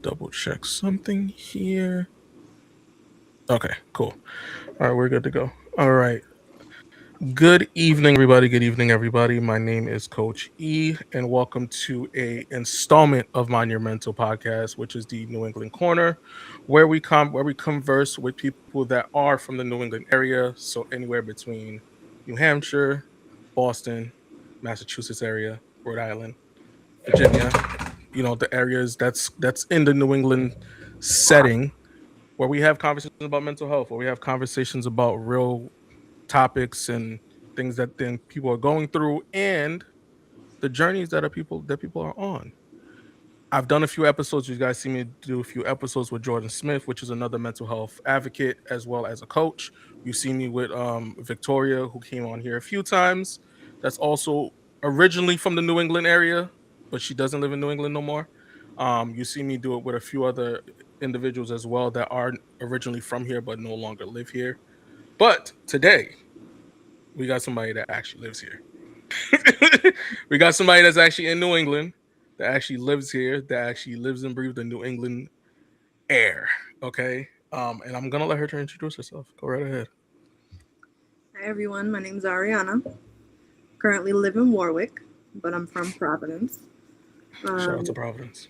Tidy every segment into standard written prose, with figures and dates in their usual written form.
double check something here. Okay, cool. All right, we're good to go. All right. Good evening, everybody. Good evening, everybody. My name is Coach E, and welcome to a installment of Mind Your Mental podcast, which is the New England Corner, where we converse with people that are from the New England area, so anywhere between New Hampshire, Boston, Massachusetts area, Rhode Island, Virginia. The areas that's in the New England setting where we have conversations about mental health, where we have conversations about real topics and things that then people are going through and the journeys that people are on. I've done a few episodes. You guys see me do a few episodes with Jordan Smith, which is another mental health advocate as well as a coach. You see me with Victoria, who came on here a few times. That's also originally from the New England area, but she doesn't live in New England no more. You see me do it with a few other individuals as well that are originally from here but no longer live here. But today we got somebody that actually lives here. We got somebody that's actually in New England, that actually lives here, that actually lives and breathes the New England air. Okay. And I'm gonna let her introduce herself. Go right ahead. Hi everyone, my name is Ariana. Currently live in Warwick, but I'm from Providence. Shout out to Um, Providence.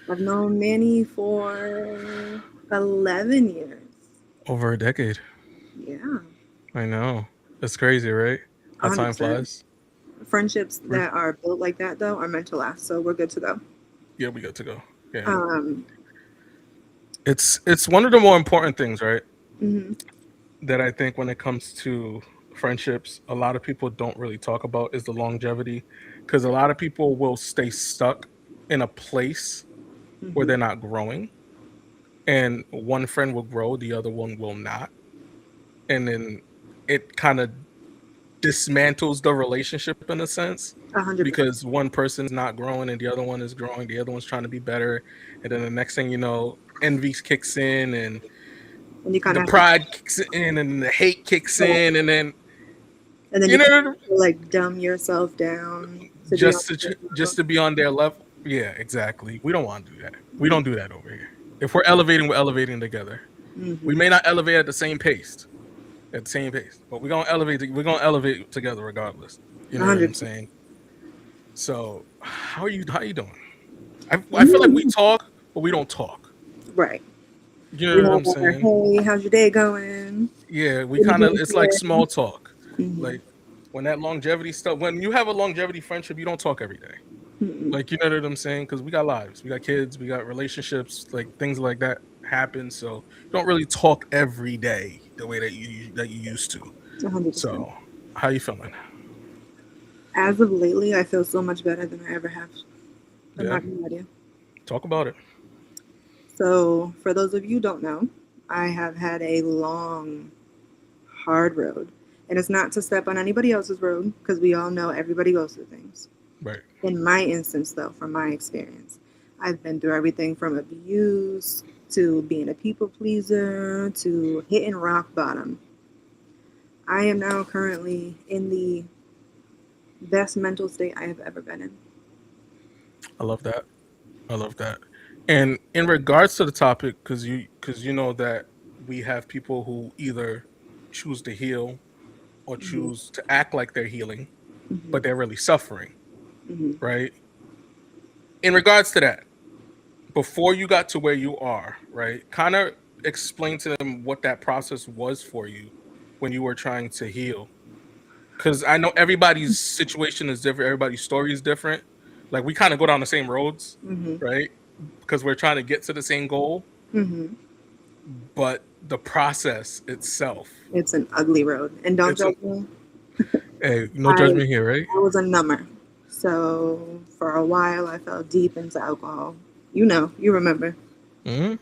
I've known Manny for 11 years. Over a decade. Yeah, I know. It's crazy, right? How time 100%. flies. Friendships We're, that are built like that, though, are meant to last, so we're good to go. yeah, we got to go. Yeah. Um, It's one of the more important things, right? mhm, That I think when it comes to friendships, a lot of people don't really talk about is the longevity. Because a lot of people will stay stuck in a place where mhm, they're not growing, and one friend will grow, the other one will not, and then it kind of dismantles the relationship in a sense, 100%. because one person's not growing and the other one is growing, the other one's trying to be better, and then the next thing you know, envy kicks in and And you kind the of have to, pride kicks in and the hate kicks in, and then and then you you kind of know have to like dumb yourself down to be on just to the just level. to be on their level. Yeah, exactly. We don't want to do that. We don't do that over here. If we're elevating, we're elevating together. We Mm-hmm. may not elevate at the same pace, but we're gonna elevate together regardless. You know what I'm 100%. saying? So how you doing? I feel like we talk, but we don't talk. Right. You We know what have I'm our, saying? hey, how's your day going? Yeah, we What are you kind of doing it's like today? small talk. Mm-hmm. Like when that longevity stuff, when you have a longevity friendship, you don't talk every day. Mm-mm. Like you know what I'm saying? Because we got lives, we got kids, we got relationships, like things like that happen. So you don't really talk every day the way that you used to. 100%. So how you feeling? As of lately, I feel so much better than I ever have. I'm Yeah, not gonna lie to you. talk about it. So, for those of you who don't know, I have had a long, hard road. And it's not to step on anybody else's road, because we all know everybody goes through things. Right. In my instance, though, from my experience, I've been through everything from abuse to being a people pleaser to hitting rock bottom. I am now currently in the best mental state I have ever been in. I love that. I love that. And in regards to the topic, because you know that we have people who either choose to heal or Hmm. choose to act like they're healing, but Hmm. they're really suffering, Hmm. right? In regards to that, before you got to where you are, right? Kind of explain to them what that process was for you when you were trying to heal. Because I know everybody's situation is different, everybody's story is different. Like we kind of go down the same roads, Hmm. right? Because we're trying to get to the same goal, Hmm. but the process itself, It's an ugly road. And don't it's a judge me. hey, no I judgment here, right? I was a number. So for a while I fell deep into alcohol. You know, you remember. Hmm.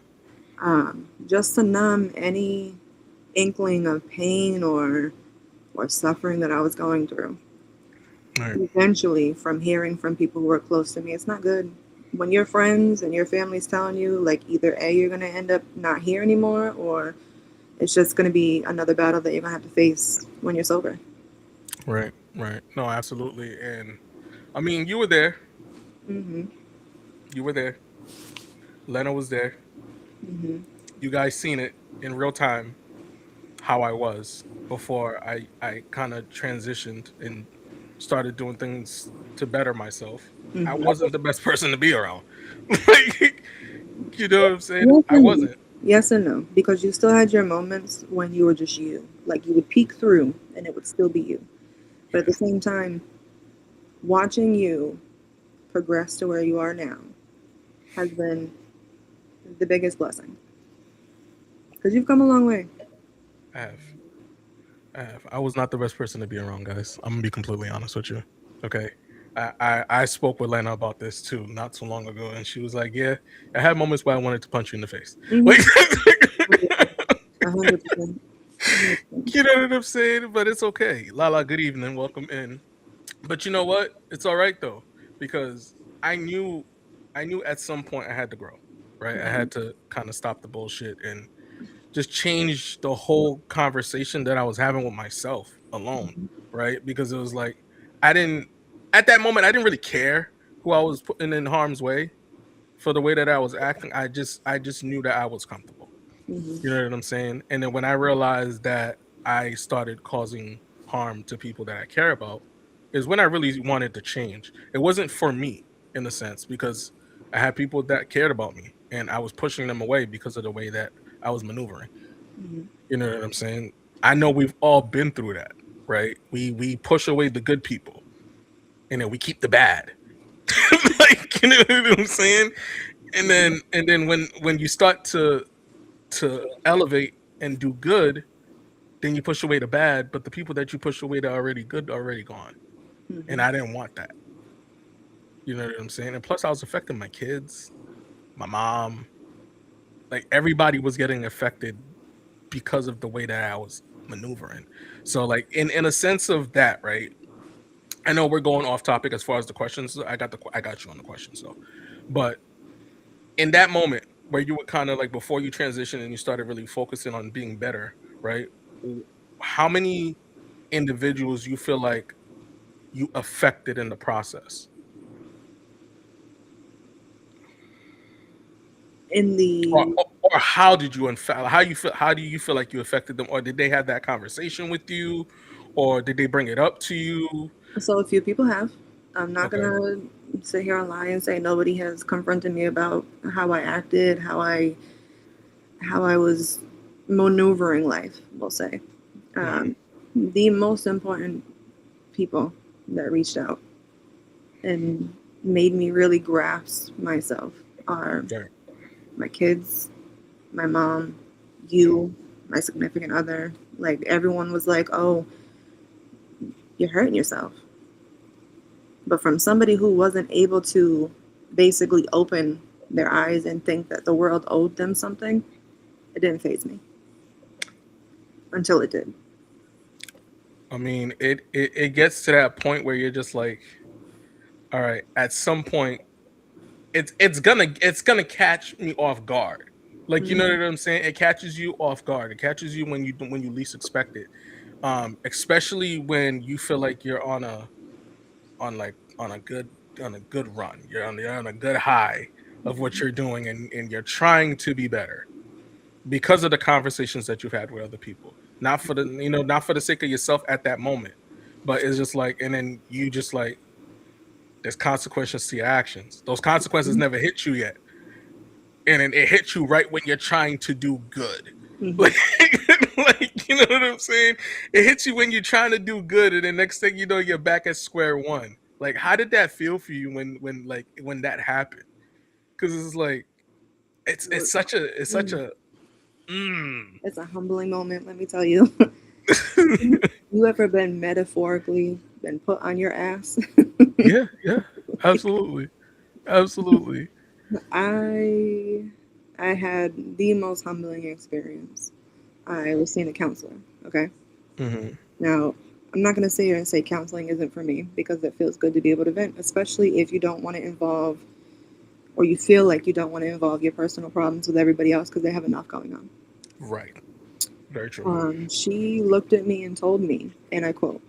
Just to numb any inkling of pain or suffering that I was going through. All right, Eventually, from hearing from people who were close to me, it's not good. When your friends and your family's telling you, like, either A, you're going to end up not here anymore, or it's just going to be another battle that you're going to have to face when you're sober. right, right. No, absolutely. And I mean, you were there. Hmm. You were there. Lena was there. Hmm. You guys seen it in real time how I was before I kind of transitioned and started doing things to better myself. I Hmm. wasn't the best person to be around. Like, you know what I'm saying? Yes I and no. wasn't. Yes and no, because you still had your moments when you were just you. Like you would peek through, and it would still be you. But at Yeah. the same time, watching you progress to where you are now has been the biggest blessing because you've come a long way. I have. I have. I was not the best person to be around, guys. I'm gonna be completely honest with you. Okay. I spoke with Lena about this too not too long ago, and she was like, "Yeah, I had moments where I wanted to punch you in the face." Hmm. Like, 100%. 100%. you know what I'm saying? But it's okay. Lala, good evening. Welcome in. But you know what? It's all right though, because I knew I knew at some point I had to grow. Right? I Hmm. had to kind of stop the bullshit and just change the whole conversation that I was having with myself alone, right? Because it was like I didn't at that moment I didn't really care who I was putting in harm's way for the way that I was acting. I just knew that I was comfortable. You Hmm. know what I'm saying? And then when I realized that I started causing harm to people that I care about is when I really wanted to change. It wasn't for me in a sense because I had people that cared about me and I was pushing them away because of the way that I was maneuvering. Hmm. You know what I'm saying? I know we've all been through that, right? We push away the good people and then we keep the bad. Like, you know what I'm saying? And then when you start to elevate and do good, then you push away the bad, but the people that you push away that are already good are already gone. And Hmm. I didn't want that. You know what I'm saying? And plus I was affecting my kids, my mom, like everybody was getting affected because of the way that I was maneuvering. So like in a sense of that, right? I know we're going off topic as far as the questions. I got you on the questions though. But in that moment where you were kind of like before you transitioned and you started really focusing on being better, right? How many individuals you feel like you affected in the process? In Or, the or, or how did you how do you feel like you affected them, or did they have that conversation with you, or did they bring it up to you? So a few people have. I'm not Okay. gonna sit here and lie and say nobody has confronted me about how I acted, how I was maneuvering life. We'll say Hmm. the most important people that reached out and made me really grasp myself are Right. my kids, my mom, you, my significant other. Like everyone was like, "Oh, you're hurting yourself." But from somebody who wasn't able to basically open their eyes and think that the world owed them something, it didn't faze me until it did. I mean, it gets to that point where you're just like, all right, at some point it's gonna catch me off guard. Like, you know Hmm. what I'm saying? It catches you off guard. It catches you when you least expect it. Especially when you feel like you're on a good run. You're on a good high of what you're doing, and you're trying to be better because of the conversations that you've had with other people. Not for the not for the sake of yourself at that moment, but it's just like, and then you just like there's consequences to your actions. Those consequences never hit you yet, and then it hits you right when you're trying to do good. Hmm. Like, like, you know what I'm saying? It hits you when you're trying to do good, and the next thing you know, you're back at square one. Like, how did that feel for you when that happened? Because it's like it's such a mm. It's a humbling moment, let me tell you. You ever been metaphorically been put on your ass? Yeah, yeah, absolutely, absolutely. I I had the most humbling experience. I was seeing a counselor. Okay. Hmm. Now, I'm not going to sit here and say counseling isn't for me because it feels good to be able to vent, especially if you don't want to involve or you feel like you don't want to involve your personal problems with everybody else because they have enough going on. Right, very true. She looked at me and told me, and I quote,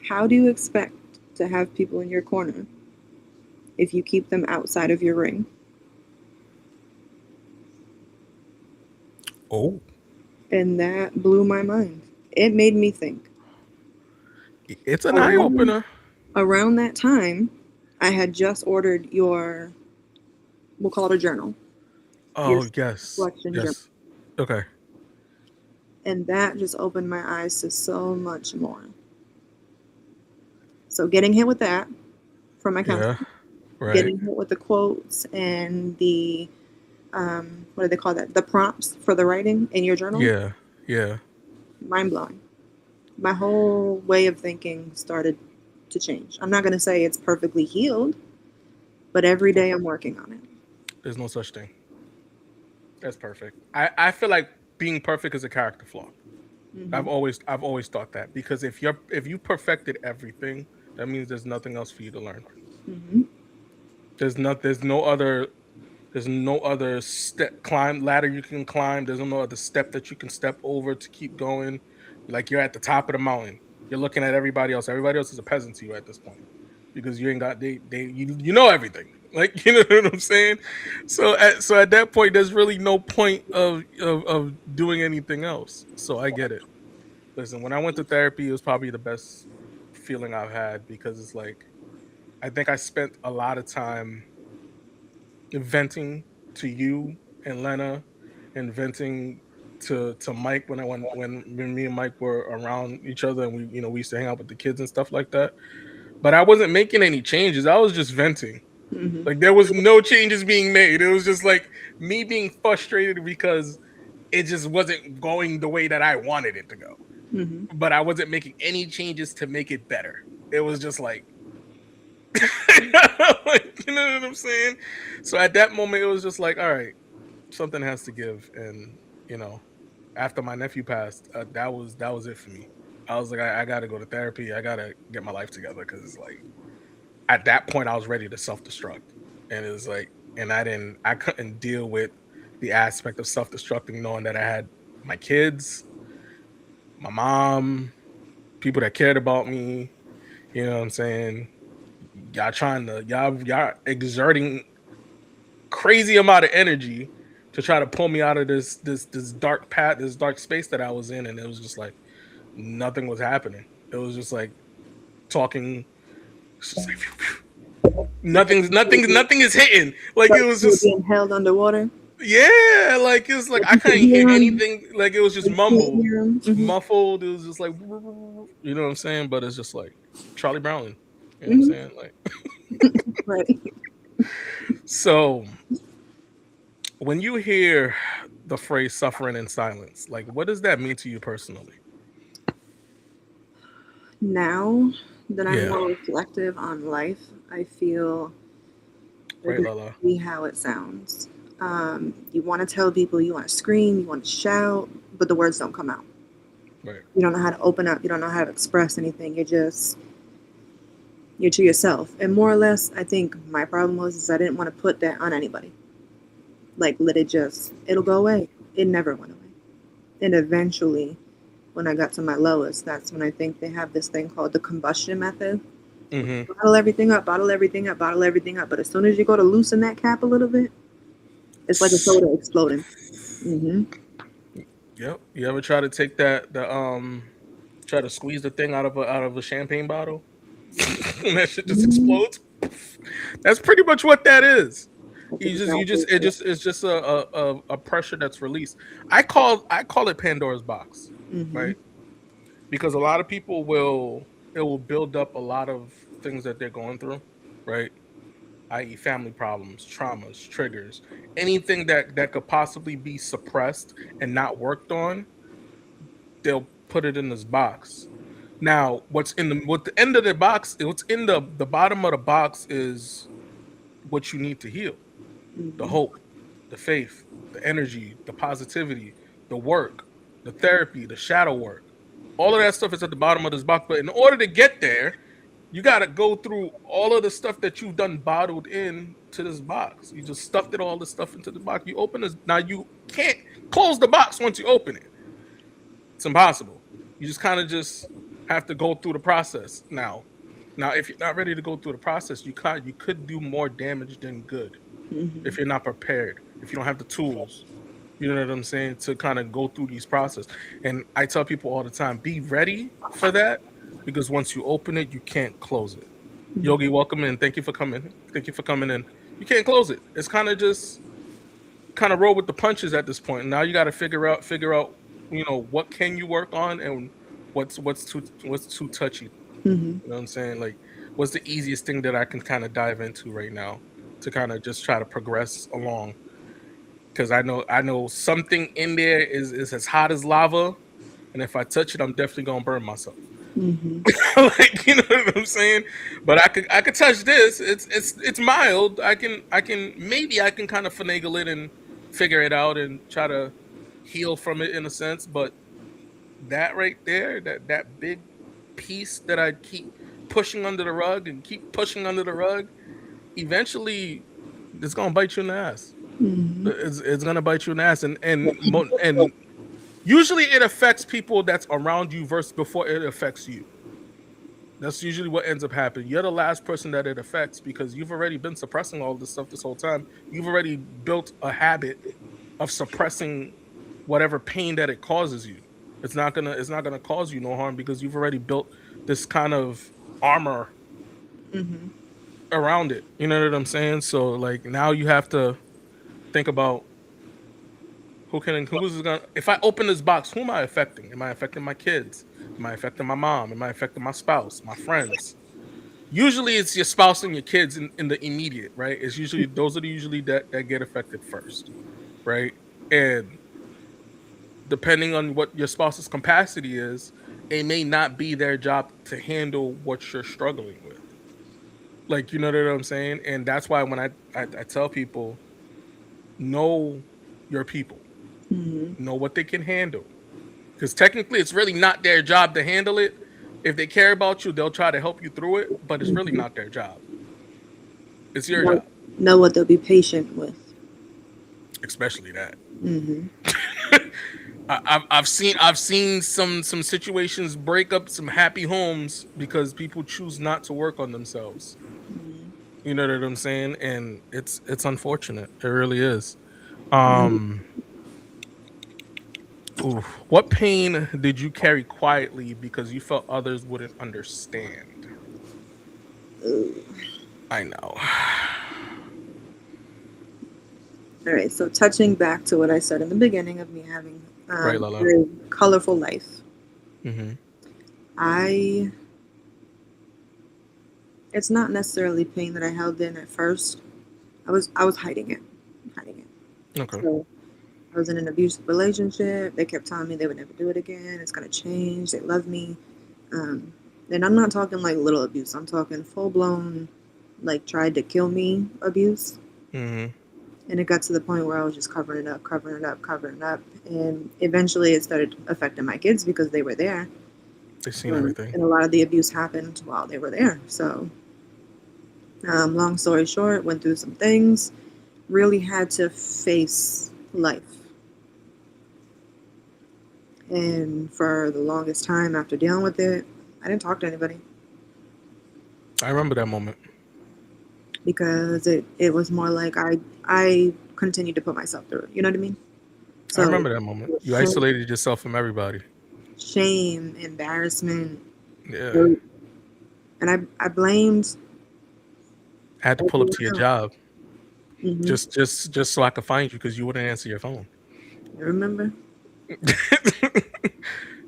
"How do you expect to have people in your corner if you keep them outside of your ring?" Oh, And that blew my mind. It made me think. it's an eye Around, opener. around that time, I had just ordered your, we'll call it a journal, your Oh, yes. reflection journal. Yes. Okay. And that just opened my eyes to so much more. So getting hit with that from my Yeah. counselor, Right. getting hit with the quotes and the what do they call that? The prompts for the writing in your journal, Yeah. Yeah. mind blowing. My whole way of thinking started to change. I'm not going to say it's perfectly healed, but every day I'm working on it. There's no such thing. That's perfect. I feel like being perfect is a character flaw. Hmm. I've always thought that because if you perfected everything, that means there's nothing else for you to learn. Hmm. There's no other step climb ladder you can climb. There's no other step that you can step over to keep going. Like you're at the top of the mountain. You're looking at everybody else. Everybody else is a peasant to you at this point because you ain't got you know everything. Like you know what I'm saying. So at that point, there's really no point of doing anything else. So I get it. Listen, when I went to therapy, it was probably the best feeling I've had because it's like I think I spent a lot of time venting to you and Lena and venting to Mike when me and Mike were around each other and we used to hang out with the kids and stuff like that. But I wasn't making any changes. I was just venting. Hmm. Like there was no changes being made. It was just like me being frustrated because it just wasn't going the way that I wanted it to go. Hmm. But I wasn't making any changes to make it better. It was just like like, you know what I'm saying? So at that moment, it was just like, all right, something has to give. And you know, after my nephew passed, that was it for me. I was like, I got to go to therapy. I got to get my life together because it's like at that point, I was ready to self destruct, and it was like, and I couldn't deal with the aspect of self destructing, knowing that I had my kids, my mom, people that cared about me. You know what I'm saying? Y'all exerting crazy amount of energy to try to pull me out of this dark path, this dark space that I was in, and it was just like nothing was happening. It was just like talking, it's just like nothing is hitting. Like Like it was you were just being held underwater. yeah, like it was like Like I you could couldn't hear hear them, anything. Like it was just but you can't mumble, hear them. Hmm. muffled. It was just like you know what I'm saying. But it's just like Charlie Brown. You know what I'm Hmm. saying? Like Right. so when you hear the phrase suffering in silence, like what does that mean to you personally? Now that I'm Yeah. more reflective on life, I feel Right, Lala. exactly how it sounds. You want to tell people, you want to scream, you want to shout, but the words don't come out. Right. You don't know how to open up. You don't know how to express anything. You're to yourself. And more or less, I think my problem was is I didn't want to put that on anybody. Like let it just, it'll go away. It never went away. And eventually, when I got to my lowest, that's when I think they have this thing called the combustion method. Mm-hmm. Bottle everything up, bottle everything up, bottle everything up. But as soon as you go to loosen that cap a little bit, it's like a soda exploding. Hmm. Yep. You ever try to take try to squeeze the thing out of a champagne bottle? And that shit just Hmm. explodes. That's pretty much what that is. That's exactly it. It's just a pressure that's released. I call it Pandora's box, Hmm. right? Because a lot of people will it will build up a lot of things that they're going through, right? I.e., family problems, traumas, triggers, anything that could possibly be suppressed and not worked on, they'll put it in this box. Now, what the end of the box, what's in the bottom of the box is what you need to heal. The Hmm. hope, the faith, the energy, the positivity, the work, the therapy, the shadow work. All of that stuff is at the bottom of this box. But in order to get there, you got to go through all of the stuff that you've done bottled in to this box. You just stuffed it all this stuff into the box. You open this now. You can't close the box once you open it. It's impossible. You just kind of just have to go through the process now. Now, if you're not ready to go through the process, you could do more damage than good Hmm. if you're not prepared, if you don't have the tools. You know what I'm saying? To kind of go through these process. And I tell people all the time, be ready for that because once you open it, you can't close it. Yogi, welcome in. Thank you for coming. Thank you for coming in. You can't close it. It's kind of just kind of roll with the punches at this point. Now you got to figure out, what can you work on and what's too touchy. Mm-hmm. You know what I'm saying? Like, what's the easiest thing that I can kind of dive into right now to kind of just try to progress along? Because I know something in there is as hot as lava, and if I touch it, I'm definitely gonna burn myself. Mm-hmm. Like, you know what I'm saying? But I could touch this. It's mild. I can maybe I can kind of finagle it and figure it out and try to heal from it in a sense. But that right there, that big piece that I keep pushing under the rug and keep pushing under the rug, eventually it's gonna bite you in the ass. Mm-hmm. It's gonna bite you in the ass, and usually it affects people that's around you versus before it affects you. That's usually what ends up happening. You're the last person that it affects because you've already been suppressing all this stuff this whole time. You've already built a habit of suppressing whatever pain that it causes you. It's not gonna cause you no harm because you've already built this kind of armor Mm-hmm. around it. You know what I'm saying? So like now you have to think about who's gonna if I open this box, who am I affecting? Am I affecting my kids? Am I affecting my mom? Am I affecting my spouse, my friends? Usually it's your spouse and your kids in the immediate, right? It's usually those are the usually that get affected first, right? And depending on what your spouse's capacity is, it may not be their job to handle what you're struggling with. Like, you know what I'm saying? And that's why when I tell people, know your people, Mm-hmm. know what they can handle. Because technically it's really not their job to handle it. If they care about you, they'll try to help you through it, but it's really Mm-hmm. not their job. It's your Know, job, know what they'll be patient with. especially that. Mm-hmm. I've seen some situations break up some happy homes because people choose not to work on themselves. You know what I'm saying? And it's unfortunate. It really is. Um, what pain did you carry quietly because you felt others wouldn't understand? Mm-hmm. I know. All right, so touching back to what I said in the beginning of me having Right, a Lala. very colorful life, Mm-hmm. I it's not necessarily pain that I held in at first. I was hiding it. Okay. So I was in an abusive relationship. They kept telling me they would never do it again. It's gonna change. They love me, um, and I'm not talking like little abuse. I'm talking full blown, like tried to kill me abuse. Mm-hmm. And it got to the point where I was just covering it up, covering it up, covering it up. And eventually it started affecting my kids because they were there. They've seen everything. And a lot of the abuse happened while they were there. So, long story short, went through some things, really had to face life. And for the longest time after dealing with it, I didn't talk to anybody I remember that moment. because it was more like I continued to put myself through it. You know what I mean? I So, remember that moment. You shame, isolated yourself from everybody. shame, embarrassment, Yeah. hurt. And I blamed I had to pull up everyone to your else. job Hmm. just so I could find you because you wouldn't answer your phone. You remember?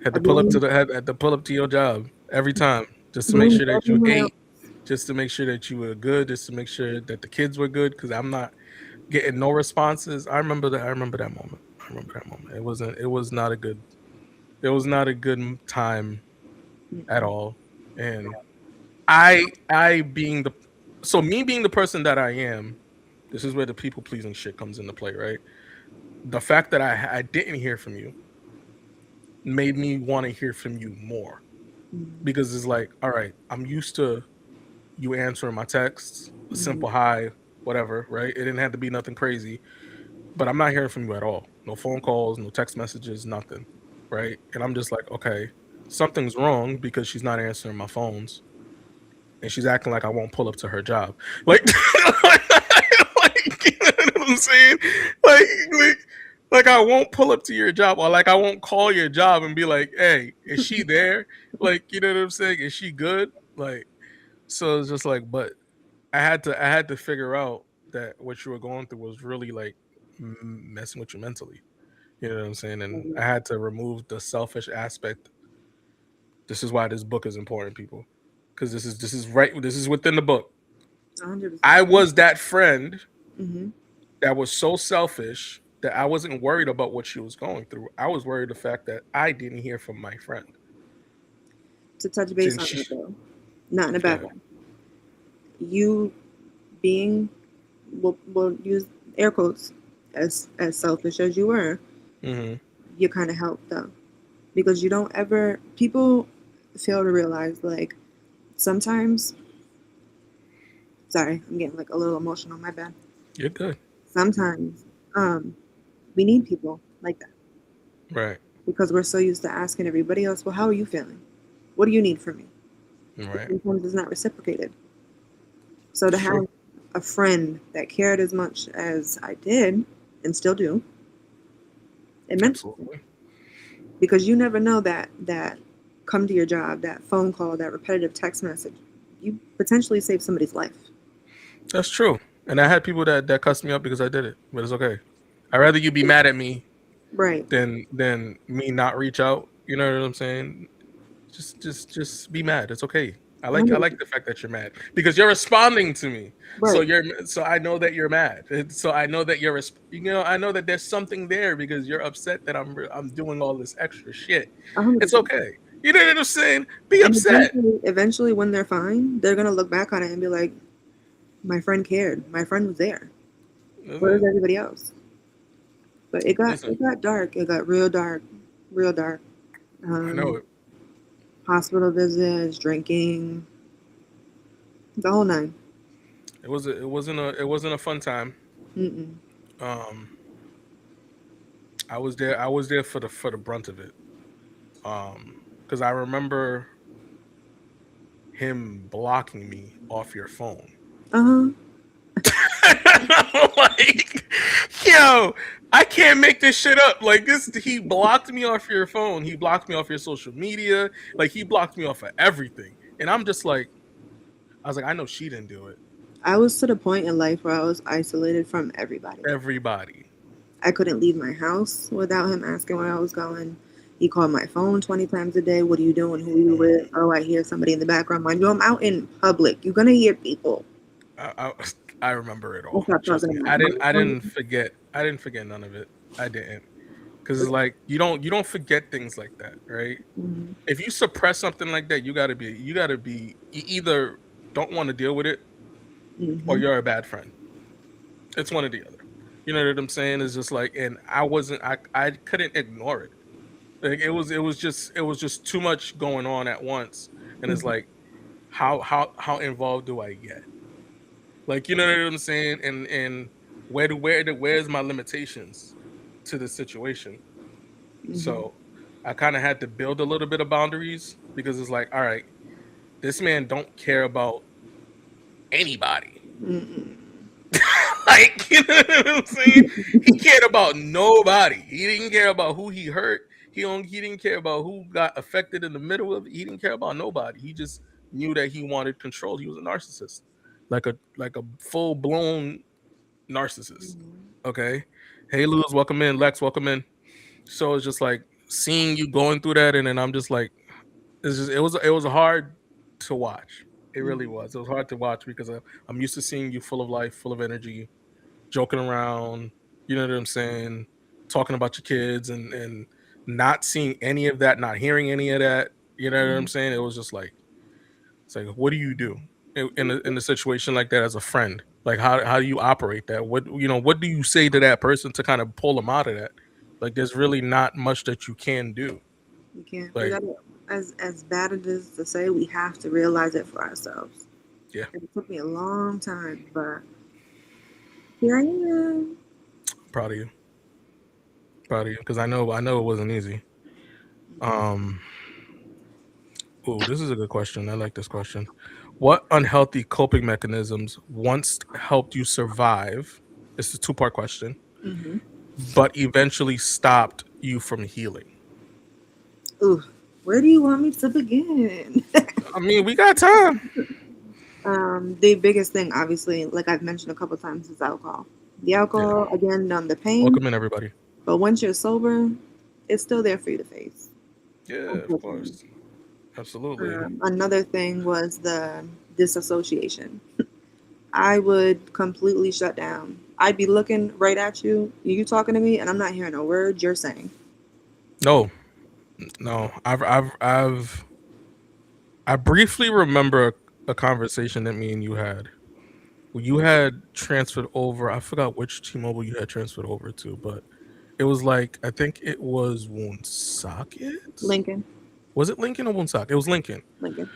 Had I to pull up to blamed, the had to pull up to your job every time just to make blamed sure that you everyone else. ate, just to make sure that you were good, just to make sure that the kids were good. Because I'm not getting no responses. I remember that. I remember that moment. I remember that moment. It wasn't. It was not a good. It was not a good time at Mm-mm. all. And I being the so me being the person that I am. This is where the people pleasing shit comes into play, right? The fact that I didn't hear from you made me want to hear from you more Mm-mm. because it's like, all right, I'm used to you answering my texts, a Mm-mm. simple hi, whatever, right? It didn't have to be nothing crazy, but I'm not hearing from you at all. No phone calls, no text messages, nothing, right? And I'm just like, okay, something's wrong because she's not answering my phones and she's acting like I won't pull up to her job. Like, like you know what I'm saying? Like, Like I won't pull up to your job, or like I won't call your job and be like, "Hey, is she there?" Like, you know what I'm saying? Is she good? Like, so it's just like, but I had to figure out that what you were going through was really like messing with you mentally. You know what I'm saying? And I had to remove the selfish aspect. This is why this book is important, people, because this is right. This is within the book. 100%. I was that friend Hmm. that was so selfish that I wasn't worried about what she was going through. I was worried the fact that I didn't hear from my friend. To touch base And on she, that though, not in a bad yeah, way. You being, we'll use air quotes, as selfish as you were, hmm, you kind of helped though, because you don't ever, people fail to realize, like, sometimes, sorry, I'm getting like a little emotional, my bad. you're good, Sometimes we need people like that, right, because we're so used to asking everybody else, well, how are you feeling? What do you need from me? right. Sometimes it's not reciprocated. So to It's true. have a friend that cared as much as I did and still do, it meant something, Absolutely, because you never know that come to your job, that phone call, that repetitive text message, you potentially save somebody's life. that's true. And I had people that cussed me out because I did it, but it's okay. I'd rather you be mad at me Right. than me not reach out. You know what I'm saying? Just be mad. It's okay. I like 100%. the fact that you're mad because you're responding to me. Right. So I know that you're mad. So I know that I know that there's something there because you're upset that I'm doing all this extra shit. It's 100%. okay. You know what I'm saying? Be And upset. eventually, when they're fine, they're gonna look back on it and be like, "My friend cared. My friend was there. Where's Listen, everybody else?" But listen, it got dark. It got real dark, real dark. I know Um, it. Hospital visits, drinking, the whole nine. It wasn't a fun time. Mm-mm. Um, I was there for the brunt of it. Because I remember him blocking me off your phone. Uh huh. Like, yo, I can't make this shit up. Like this, he blocked me off your phone. He blocked me off your social media. Like he blocked me off of everything. And I'm just like, I was like, I know she didn't do it. I was to the point in life where I was isolated from everybody. Everybody. I couldn't leave my house without him asking where I was going. He called my phone 20 times a day. What are you doing? Who are you with? Oh, I hear somebody in the background. Mind you, I'm out in public. You're going to hear people. I, I, I remember it I all. stopped Trust talking me. to my I didn't. I mom. didn't forget. I didn't forget none of it. I didn't. Because it's like you don't forget things like that, right? Mm-hmm. If you suppress something like that, you either don't want to deal with it or Mm-hmm. you're a bad friend. It's one or the other. You know what I'm saying? It's just like, and I couldn't ignore it. Like it was just too much going on at once, and it's Mm-hmm. like, how involved do I get? Like, you know what I'm saying? And where's my limitations to the situation? Mm-hmm. So I kind of had to build a little bit of boundaries because it's like, all right, this man don't care about anybody. Mm-mm. Like, you know what I'm saying? He cared about nobody. He didn't care about who he hurt. He didn't care about who got affected in the middle of it. He didn't care about nobody. He just knew that he wanted control. He was a narcissist. Like a full blown narcissist. Okay. Hey Luz, welcome in. Lex, welcome in. So it's just like seeing you going through that, and then I'm just like, it was hard to watch. It really Mm-hmm. was. It was hard to watch because I'm used to seeing you full of life, full of energy, joking around. You know what I'm saying? Talking about your kids and not seeing any of that, not hearing any of that. You know what I'm saying? It was just like it's like, what do you do in a situation like that as a friend? Like, how do you operate that? What do you say to that person to kind of pull them out of that? Like, there's really not much that you can do. We can't. We Like, gotta. As bad as it is to say, we have to realize it for ourselves. yeah, It took me a long time, but here I am. proud of you, proud of you, because I know it wasn't easy. Um, oh, this is a good question. I like this question. What unhealthy coping mechanisms once helped you survive? It's a two-part question. Mm-hmm. but eventually stopped you from healing? Ooh, where do you want me to begin? I mean, we got time. The biggest thing, obviously, like I've mentioned a couple times, is alcohol. The Yeah. alcohol, again, numb the pain, Welcome in, everybody. but once you're sober, it's still there for you to face, Yeah, of unfortunately. course. Absolutely. Another thing was the disassociation. I would completely shut down. I'd be looking right at you, you talking to me, and I'm not hearing a word you're saying. No, no. I briefly remember a conversation that me and you had. You had transferred over. I forgot which T-Mobile you had transferred over to, but it was like I think it was Woonsocket. Lincoln, Was it Lincoln or Woonsocket? It was Lincoln. Lincoln.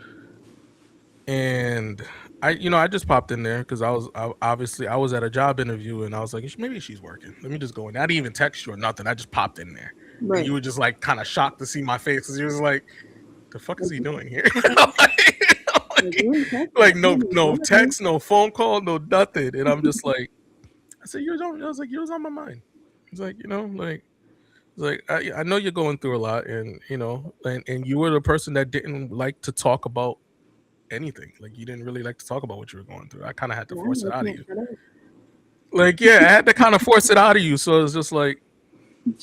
And I just popped in there because obviously I was at a job interview and I was like, maybe she's working. Let me just go in. I didn't even text you or nothing. I just popped in there, and Right. you were just like kind of shocked to see my face because you was like, the fuck is Like, he doing here? you ain't Like texting. no text, no phone call, no nothing. And I'm just like, I said, I was like, you was on my mind. It's like, it's like I know you're going through a lot, and and you were the person that didn't like to talk about anything. Like you didn't really like to talk about what you were going through. I kind of had to Yeah, force I it out of can't you. shut up. Like yeah, I had to kind of force it out of you. So it's just like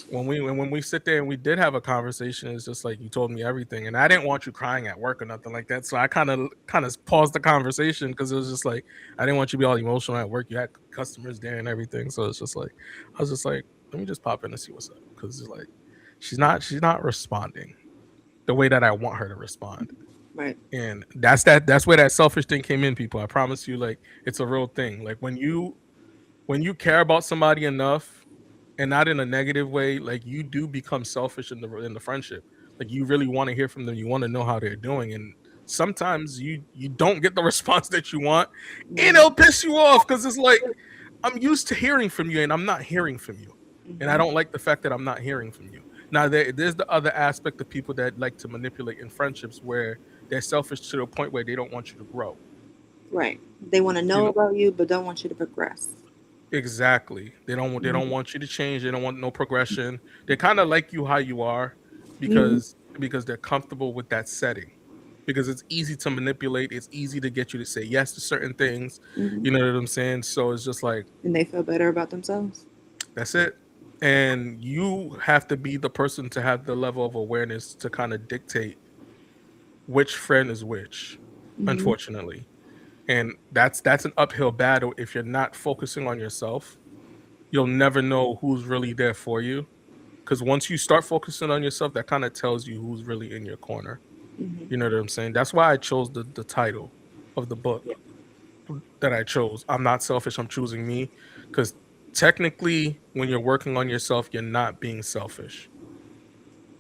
when we sit there and we did have a conversation, it's just like you told me everything, and I didn't want you crying at work or nothing like that. So I kind of paused the conversation because it was just like I didn't want you to be all emotional at work. You had customers there and everything, so it's just like I was just like, let me just pop in and see what's up because it's like she's not responding the way that I want her to respond. Right. And that's where that selfish thing came in, people. I promise you, like it's a real thing. Like when you care about somebody enough and not in a negative way, like you do become selfish in the friendship. Like you really want to hear from them. You want to know how they're doing. And sometimes you don't get the response that you want, and Mm-hmm. it'll piss you off because it's like I'm used to hearing from you and I'm not hearing from you. And I Mm-hmm. don't like the fact that I'm not hearing from you. Now there's the other aspect of people that like to manipulate in friendships where they're selfish to the point where they don't want you to grow. Right. They want to You know know, about you, but don't want you to progress. exactly. They don't Mm-hmm. want you to change. They don't want no progression. They kind of like you how you are Mm-hmm. because they're comfortable with that setting. Because it's easy to manipulate. It's easy to get you to say yes to certain things. Mm-hmm. You know what I'm saying? So it's just like And they feel better about themselves. that's it. And you have to be the person to have the level of awareness to kind of dictate which friend is which, Mm-hmm. unfortunately. And that's an uphill battle if you're not focusing on yourself. You'll never know who's really there for you. Because once you start focusing on yourself, that kind of tells you who's really in your corner. Mm-hmm. You know what I'm saying? That's why I chose the title of the book Yeah. that I chose. I'm not selfish, I'm choosing me. Because technically, when you're working on yourself, you're not being selfish.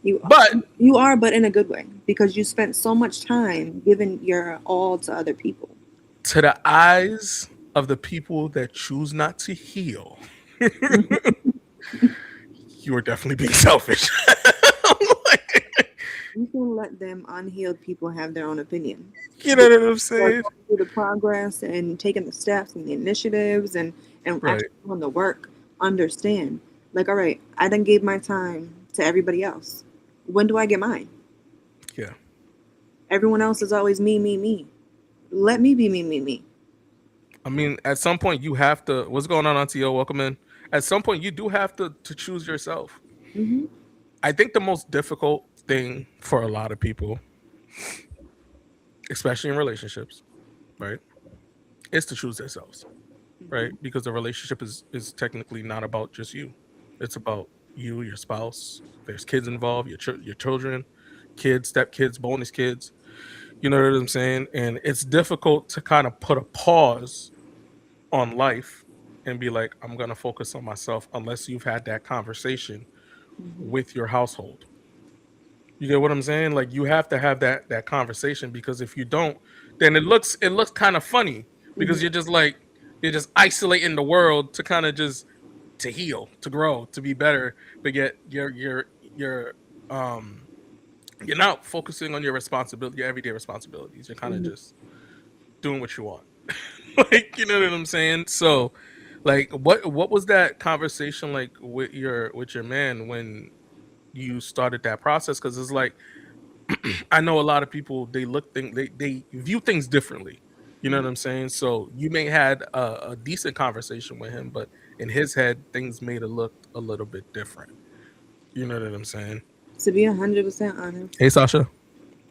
You But you are, but in a good way, because you spent so much time giving your all to other people. to the eyes of the people that choose not to heal, you are definitely being selfish. You can let them unhealed people have their own opinion. You know what I'm They're saying? going through the progress and taking the steps and the initiatives and Right. actually doing the work. Understand, like, all right, I then gave my time to everybody else. When do I get mine? Yeah. Everyone else is always me, me, me. Let me be me, me, me. I mean, at some point you have to. What's going on, Auntie? Welcome in. At some point, you do have to choose yourself. Hmm. I think the most difficult thing for a lot of people, especially in relationships, right, is to choose themselves, right? Hmm. Because the relationship is technically not about just you. It's about you, your spouse. There's kids involved, your children, kids, stepkids, bonus kids. You know what I'm saying? And it's difficult to kind of put a pause on life and be like, I'm gonna focus on myself unless you've had that conversation Hmm. with your household. You get what I'm saying? Like you have to have that conversation because if you don't, then it looks kind of funny because Hmm. you're just isolating the world to kind of just to heal, to grow, to be better, but yet um you're not focusing on your responsibility, your everyday responsibilities. You're kind of Hmm. just doing what you want. Like, you know what I'm saying? So Like what was that conversation like with your man when you started that process? Because it's like I know a lot of people they view things differently. You know what I'm saying? So you may had a decent conversation with him, but in his head things made it look a little bit different. You know what I'm saying? To be 100% honest, Hey Sasha.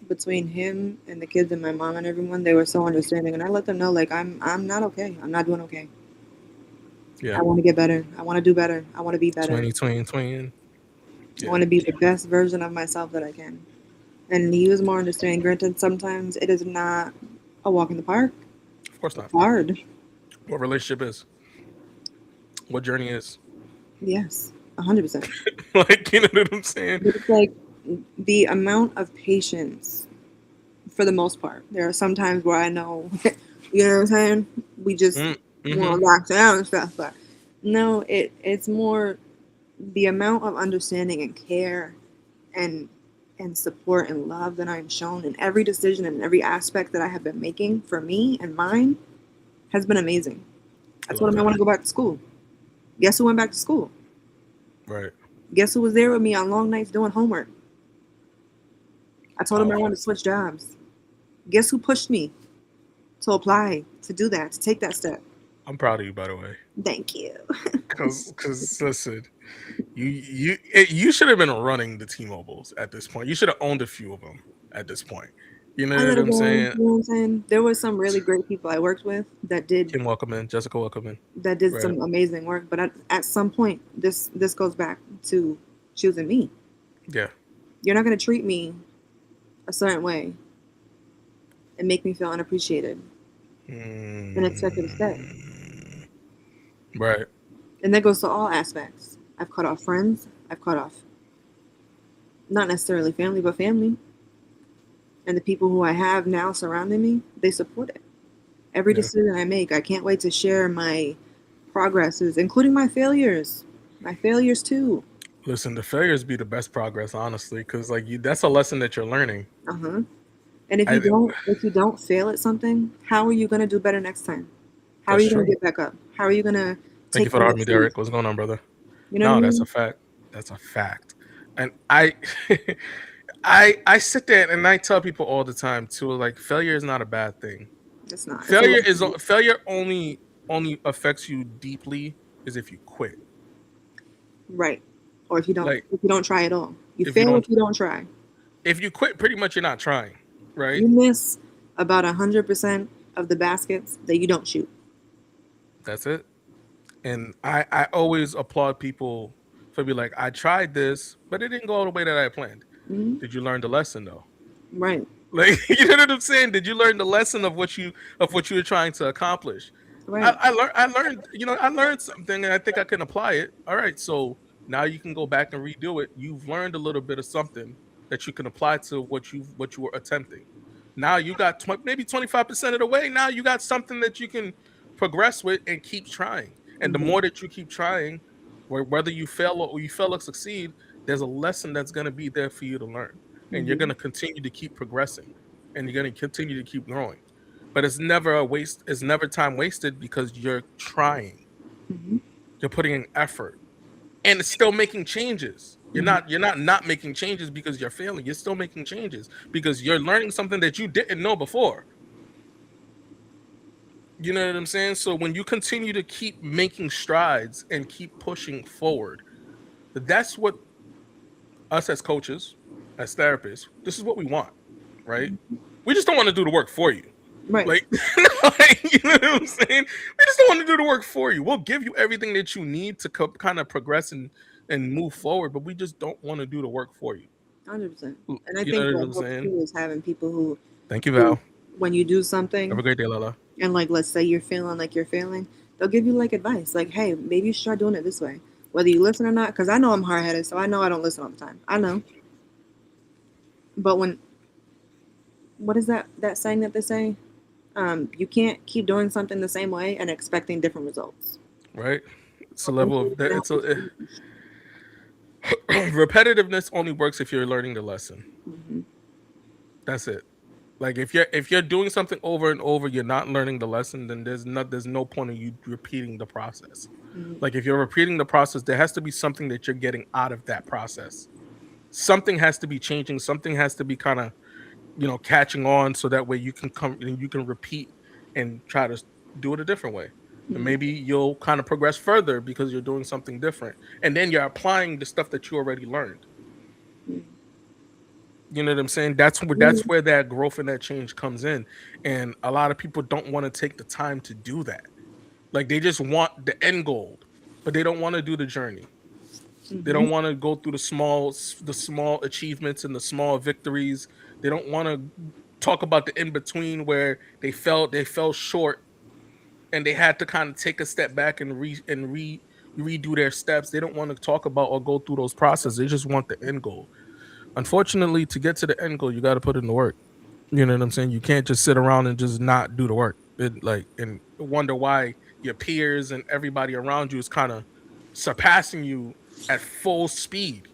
between him and the kids and my mom and everyone, they were so understanding, and I let them know like I'm not okay. I'm not doing okay. Yeah. I want to get better. I want to do better. I want to be better. 2020. I Yeah. want to be the best version of myself that I can. And he was more understanding. Granted, sometimes it is not a walk in the park. Of course It's not. hard. What relationship is? What journey is? Yes, 100%. Like, you know what I'm saying? But it's like the amount of patience, for the most part. There are some times where I know, you know what I'm saying? We just Mm, want mm-hmm. to lock down and stuff. But no, it's more the amount of understanding and care and support and love that I'm shown in every decision and every aspect that I have been making for me and mine has been amazing. I I told love him I that. want to go back to school. Guess who went back to school? Right. Guess who was there with me on long nights doing homework? I told him I Powerful. wanted to switch jobs. Guess who pushed me to apply, to do that, to take that step? I'm proud of you, by the way. Thank you. Cause listen, you should have been running the T-Mobiles at this point. You should have owned a few of them at this point. You I know let what it I'm go. You saying? know what I'm saying? There was some really great people I worked with Kim Welcome Jessica Welcome that did right? some amazing work. But at some point, this goes back to choosing me. Yeah. You're not going to treat me a certain way and make me feel unappreciated and expect me to stay. Mm, right. And that goes to all aspects. I've cut off friends. I've cut off not necessarily family, but family. And the people who I have now surrounding me, they support it. Every Yeah. decision I make, I can't wait to share my progresses, including my failures. My failures too. Listen, the failures be the best progress, honestly, because like that's a lesson that you're learning. Uh huh. And if I you don't fail at something, how are you gonna do better next time? How are That's you gonna true. get back up? How are you gonna Thank you take for the the army, next leap? Derek. What's going on, brother? You know what I No, that's a mean? fact. That's a fact. And I sit there and I tell people all the time too, like failure is not a bad thing. It's not. It's a Failure is lesson. failure only affects you deeply is if you quit. Right. Or Like if you don't try at all. You if you fail don't if you don't try. if you quit, pretty much you're not trying, right? You miss about 100% of the baskets that you don't shoot. That's it. And I always applaud people for be like, I tried this, but it didn't go the way that I planned. Hmm. Did you learn the lesson though? Right. Like you know what I'm saying? Did you learn the lesson of what you were trying to accomplish? Right. I learned something and I think I can apply it. All right, so now you can go back and redo it. You've learned a little bit of something that you can apply to what you were attempting. Now you got maybe 25% of the way. Now you got something that you can progress with and keep trying. And the Hmm. more that you keep trying, whether you fail or succeed, there's a lesson that's going to be there for you to learn, and you're going Hmm. to continue to keep progressing, and you're going to continue to keep growing. But it's never a waste. It's never time wasted because you're trying. Hmm. You're putting in effort, and it's still making changes. Hmm. You're not making changes because you're failing. You're still making changes because you're learning something that you didn't know before. You know what I'm saying? So when you continue to keep making strides and keep pushing forward, that's what us as coaches, as therapists, this is what we want, right? We just don't want to do the work for you. Right. Like, like, you know what I'm saying? We just don't want to do the work for you. We'll give you everything that you need to kind of progress and move forward, but we just don't want to do the work for you. 100%. And I You know think what what I'm helps saying? too is having people Thank you, who Val. when you do Have a something great day, Lala. and like let's say you're feeling like you're failing, they'll give you like advice. Like, hey, maybe you should try doing it this way. Whether you listen or not, because I know I'm hard headed, so I know I don't listen all the time. I know. But when what is that saying that they say? You can't keep doing something the same way and expecting different results. Right? It's a So level hopefully of that. that It's helps a you. repetitiveness only works if you're learning the lesson. Hmm. That's it. Like if you're doing something over and over, you're not learning the lesson, then there's no point in you repeating the process. Mm-hmm. Like if you're repeating the process, there has to be something that you're getting out of that process. Something has to be changing, something has to be kind of, catching on, so that way you can come and you can repeat and try to do it a different way. And maybe you'll kind of progress further because you're doing something different. And then you're applying the stuff that you already learned. You know what I'm saying? That's where that growth and that change comes in. And a lot of people don't want to take the time to do that. Like they just want the end goal, but they don't want to do the journey. They Mm-hmm. don't want to go through the small achievements and the small victories. They don't want to talk about the in between where they fell short and they had to kind of take a step back and redo their steps. They don't want to talk about or go through those processes. They just want the end goal. Unfortunately, to get to the end goal, you got to put in the work. You know what I'm saying? You can't just sit around and just not do the work. And wonder why your peers and everybody around you is kind of surpassing you at full speed.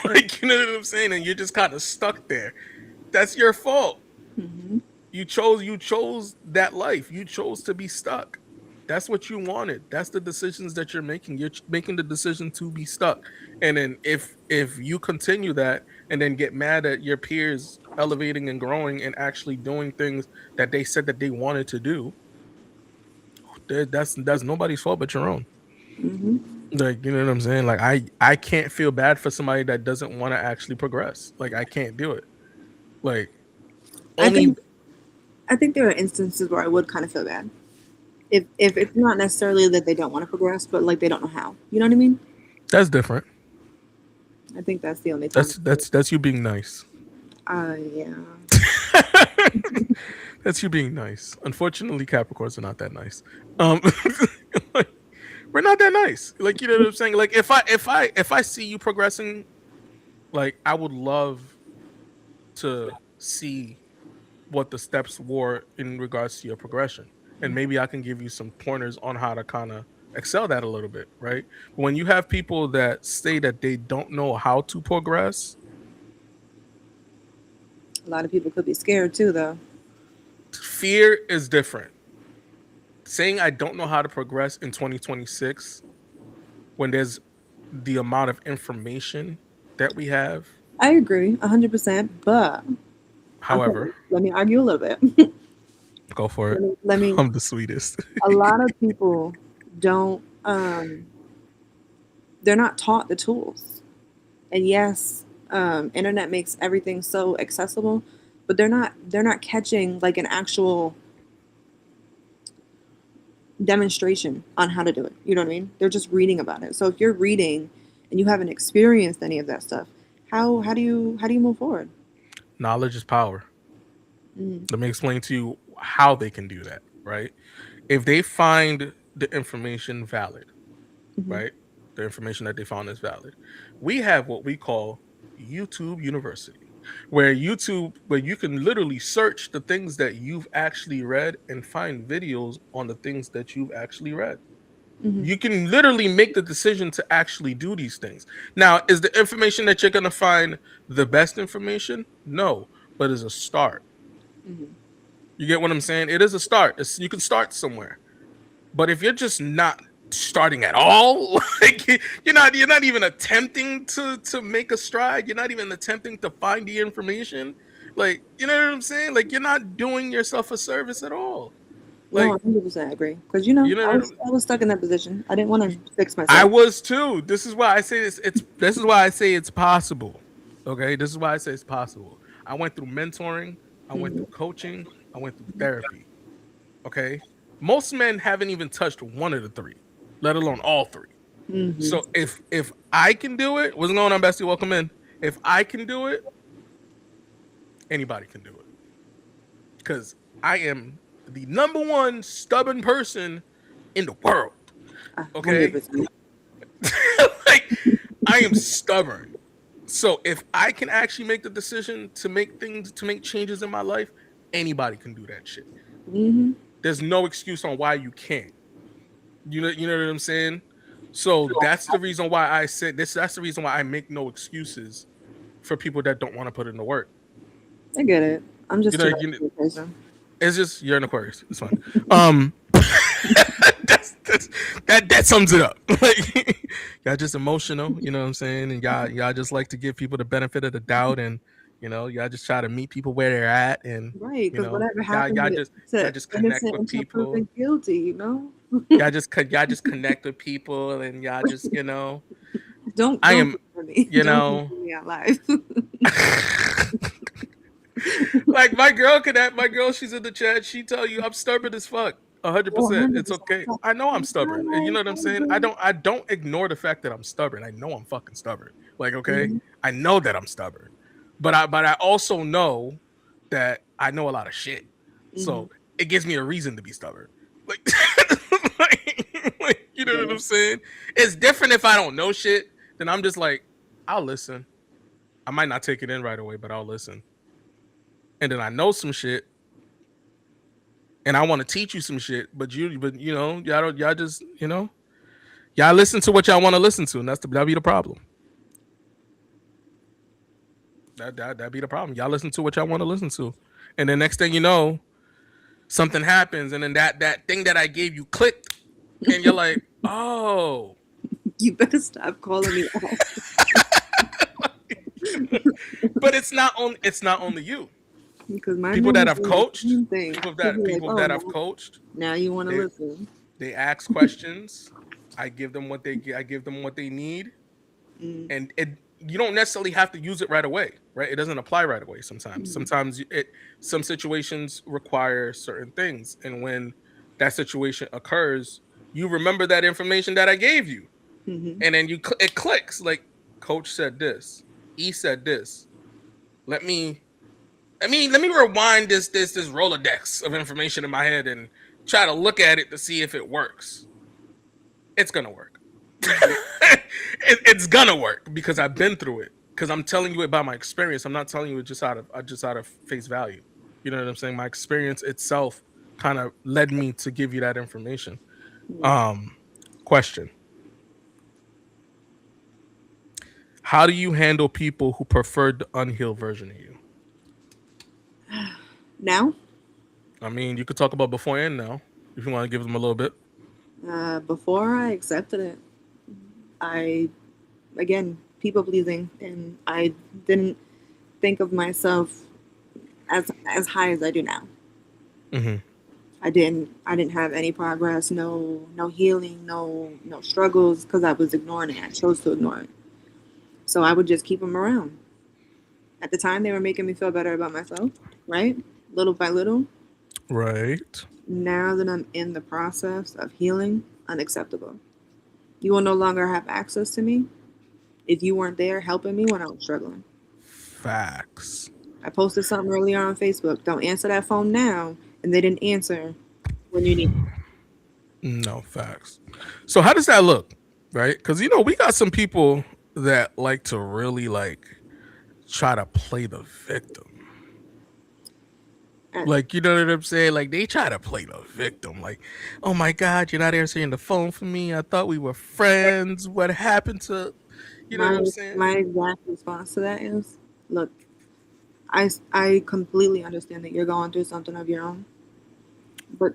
Like, you know what I'm saying? And you're just kind of stuck there. That's your fault. Mm-hmm. You chose that life. You chose to be stuck. That's what you wanted. That's the decisions that you're making. You're making the decision to be stuck. And then if you continue that and then get mad at your peers elevating and growing and actually doing things that they said that they wanted to do, that's nobody's fault but your own. Mm-hmm. Like, you know what I'm saying? Like I can't feel bad for somebody that doesn't want to actually progress. Like I can't do it. Like I only think I think there are instances where I would kind of feel bad if it's not necessarily that they don't want to progress, but like they don't know how. You know what I mean? that's different. I think that's the only time. That's you being nice. Yeah. That's you being nice. Unfortunately, Capricorns are not that nice. Um, like, we're not that nice. Like, you know what I'm saying. Like if I see you progressing, like I would love to see what the steps were in regards to your progression, and maybe I can give you some pointers on how to kind of excel that a little bit, right? But when you have people that say that they don't know how to progress, A lot of people could be scared too, though. fear is different. Saying I don't know how to progress in 2026 when there's the amount of information that we have. I agree 100%, but okay, However, let me argue a little bit. go for it. Let me. I'm the sweetest. A lot of people don't. They're not taught the tools, and yes, internet makes everything so accessible, but they're not catching like an actual demonstration on how to do it. You know what I mean? They're just reading about it. So if you're reading and you haven't experienced any of that stuff, how do you move forward? Knowledge is power. Mm-hmm. Let me explain to you how they can do that, right? If they find the information valid, Mm-hmm. right? The information that they found is valid. We have what we call YouTube University, where you can literally search the things that you've actually read and find videos on the things that you've actually read. Mm-hmm. You can literally make the decision to actually do these things. Now, is the information that you're going to find the best information? No, but it's a start. Mm-hmm. You get what I'm saying? It is a start. You can start somewhere. But if you're just not starting at all, like you're not even attempting to make a stride. You're not even attempting to find the information. Like, you know what I'm saying? Like you're not doing yourself a service at all. No, Like, 100% agree. Because you know I what was I'm, I was stuck in that position. I didn't want to fix I myself. was too. This is why I say this is why I say it's possible. Okay? This is why I say it's possible. I went through mentoring, I went through Mm-hmm. coaching, I went through therapy. Okay? Most men haven't even touched one of the three, let alone all three. Mm-hmm. So if I can do it, what's going on, Bestie? Welcome in. If I can do it, anybody can do it. Because I am the number one stubborn person in the world. Okay? 100%. Like I am stubborn. So if I can actually make the decision to make changes in my life, anybody can do that shit. Mm-hmm. There's no excuse on why you can't. You know what I'm saying? So that's the reason why I said this. That's the reason why I make no excuses for people that don't want to put in the work. I get it. I'm You just know, too much of a person. it's just you're an Aquarius. It's fine. That's that sums it up. Like y'all just emotional, you know what I'm saying? And y'all just like to give people the benefit of the doubt, and y'all just try to meet people where they're at, and Right, because whatever y'all happened y'all to, just y'all to just connect innocent with until people. proven guilty, you know? Y'all just connect with people, and y'all just I Don't am for me. you Don't know for me out live. like my girl, she's in the chat. She tell you I'm stubborn as fuck. 100%. It's 100%. okay. I know I'm stubborn. And you Hi, know what I'm how you saying? I doing? don't I don't ignore the fact that I'm stubborn. I know I'm fucking stubborn. Like, okay? Mhm, I know that I'm stubborn. But I also know that I know a lot of shit. mhm. So it gives me a reason to be stubborn. Like, you know what Yeah. I'm saying? It's different if I don't know shit, then I'm just like, I'll listen. I might not take it in right away, but I'll listen. And then I know some shit, and I want to teach you some shit, but y'all don't, y'all just, y'all listen to what y'all want to listen to, and that be the problem. That be the problem. Y'all listen to what y'all want to listen to, and then next thing you know, something happens, and then that thing that I gave you clicked, and you're like, oh, You better stop calling me out. but it's not only you. Because my People that man is have doing the coached, same thing. He'll be like, people oh, that have coached, now you want to they listen. they ask questions. I give them what they need, Mm, and you don't necessarily have to use it right away, right? It doesn't apply right away. mhm, Some situations require certain things, and when that situation occurs, you remember that information that I gave you, mhm. and then it clicks. Like, coach said this, E said this. Let me let me rewind this Rolodex of information in my head and try to look at it to see if it works. It's gonna work. Mhm. It's gonna work because I've been through it. Because I'm telling you it by my experience. I'm not telling you it just out of face value. You know what I'm saying? My experience itself kind of led me to give you that information. Yeah. Um, question: how do you handle people who prefer the unhealed version of you? Now, I mean, you could talk about before and now if you want to give them a little bit. before I accepted it, I, again, people pleasing, and I didn't think of myself as high as I do now. Hmm. I didn't have any progress, no healing, no struggles, because I was ignoring it. I chose to ignore it. So I would just keep them around. At the time, they were making me feel better about myself, right? Little by little. Right. Now that I'm in the process of healing, unacceptable. You will no longer have access to me if you weren't there helping me when I was struggling. Facts. I posted something earlier on Facebook. Don't answer that phone now, and they didn't answer when you need. No facts. So how does that look? Right? Because we got some people that like to really like try to play the victim. At, Like, you know what I'm saying? Like, they try to play the victim. Like, oh my God, you're not answering the phone for me. I thought we were friends. What happened to, you know what my I'm saying? my exact response to that is, look, I completely understand that you're going through something of your own, but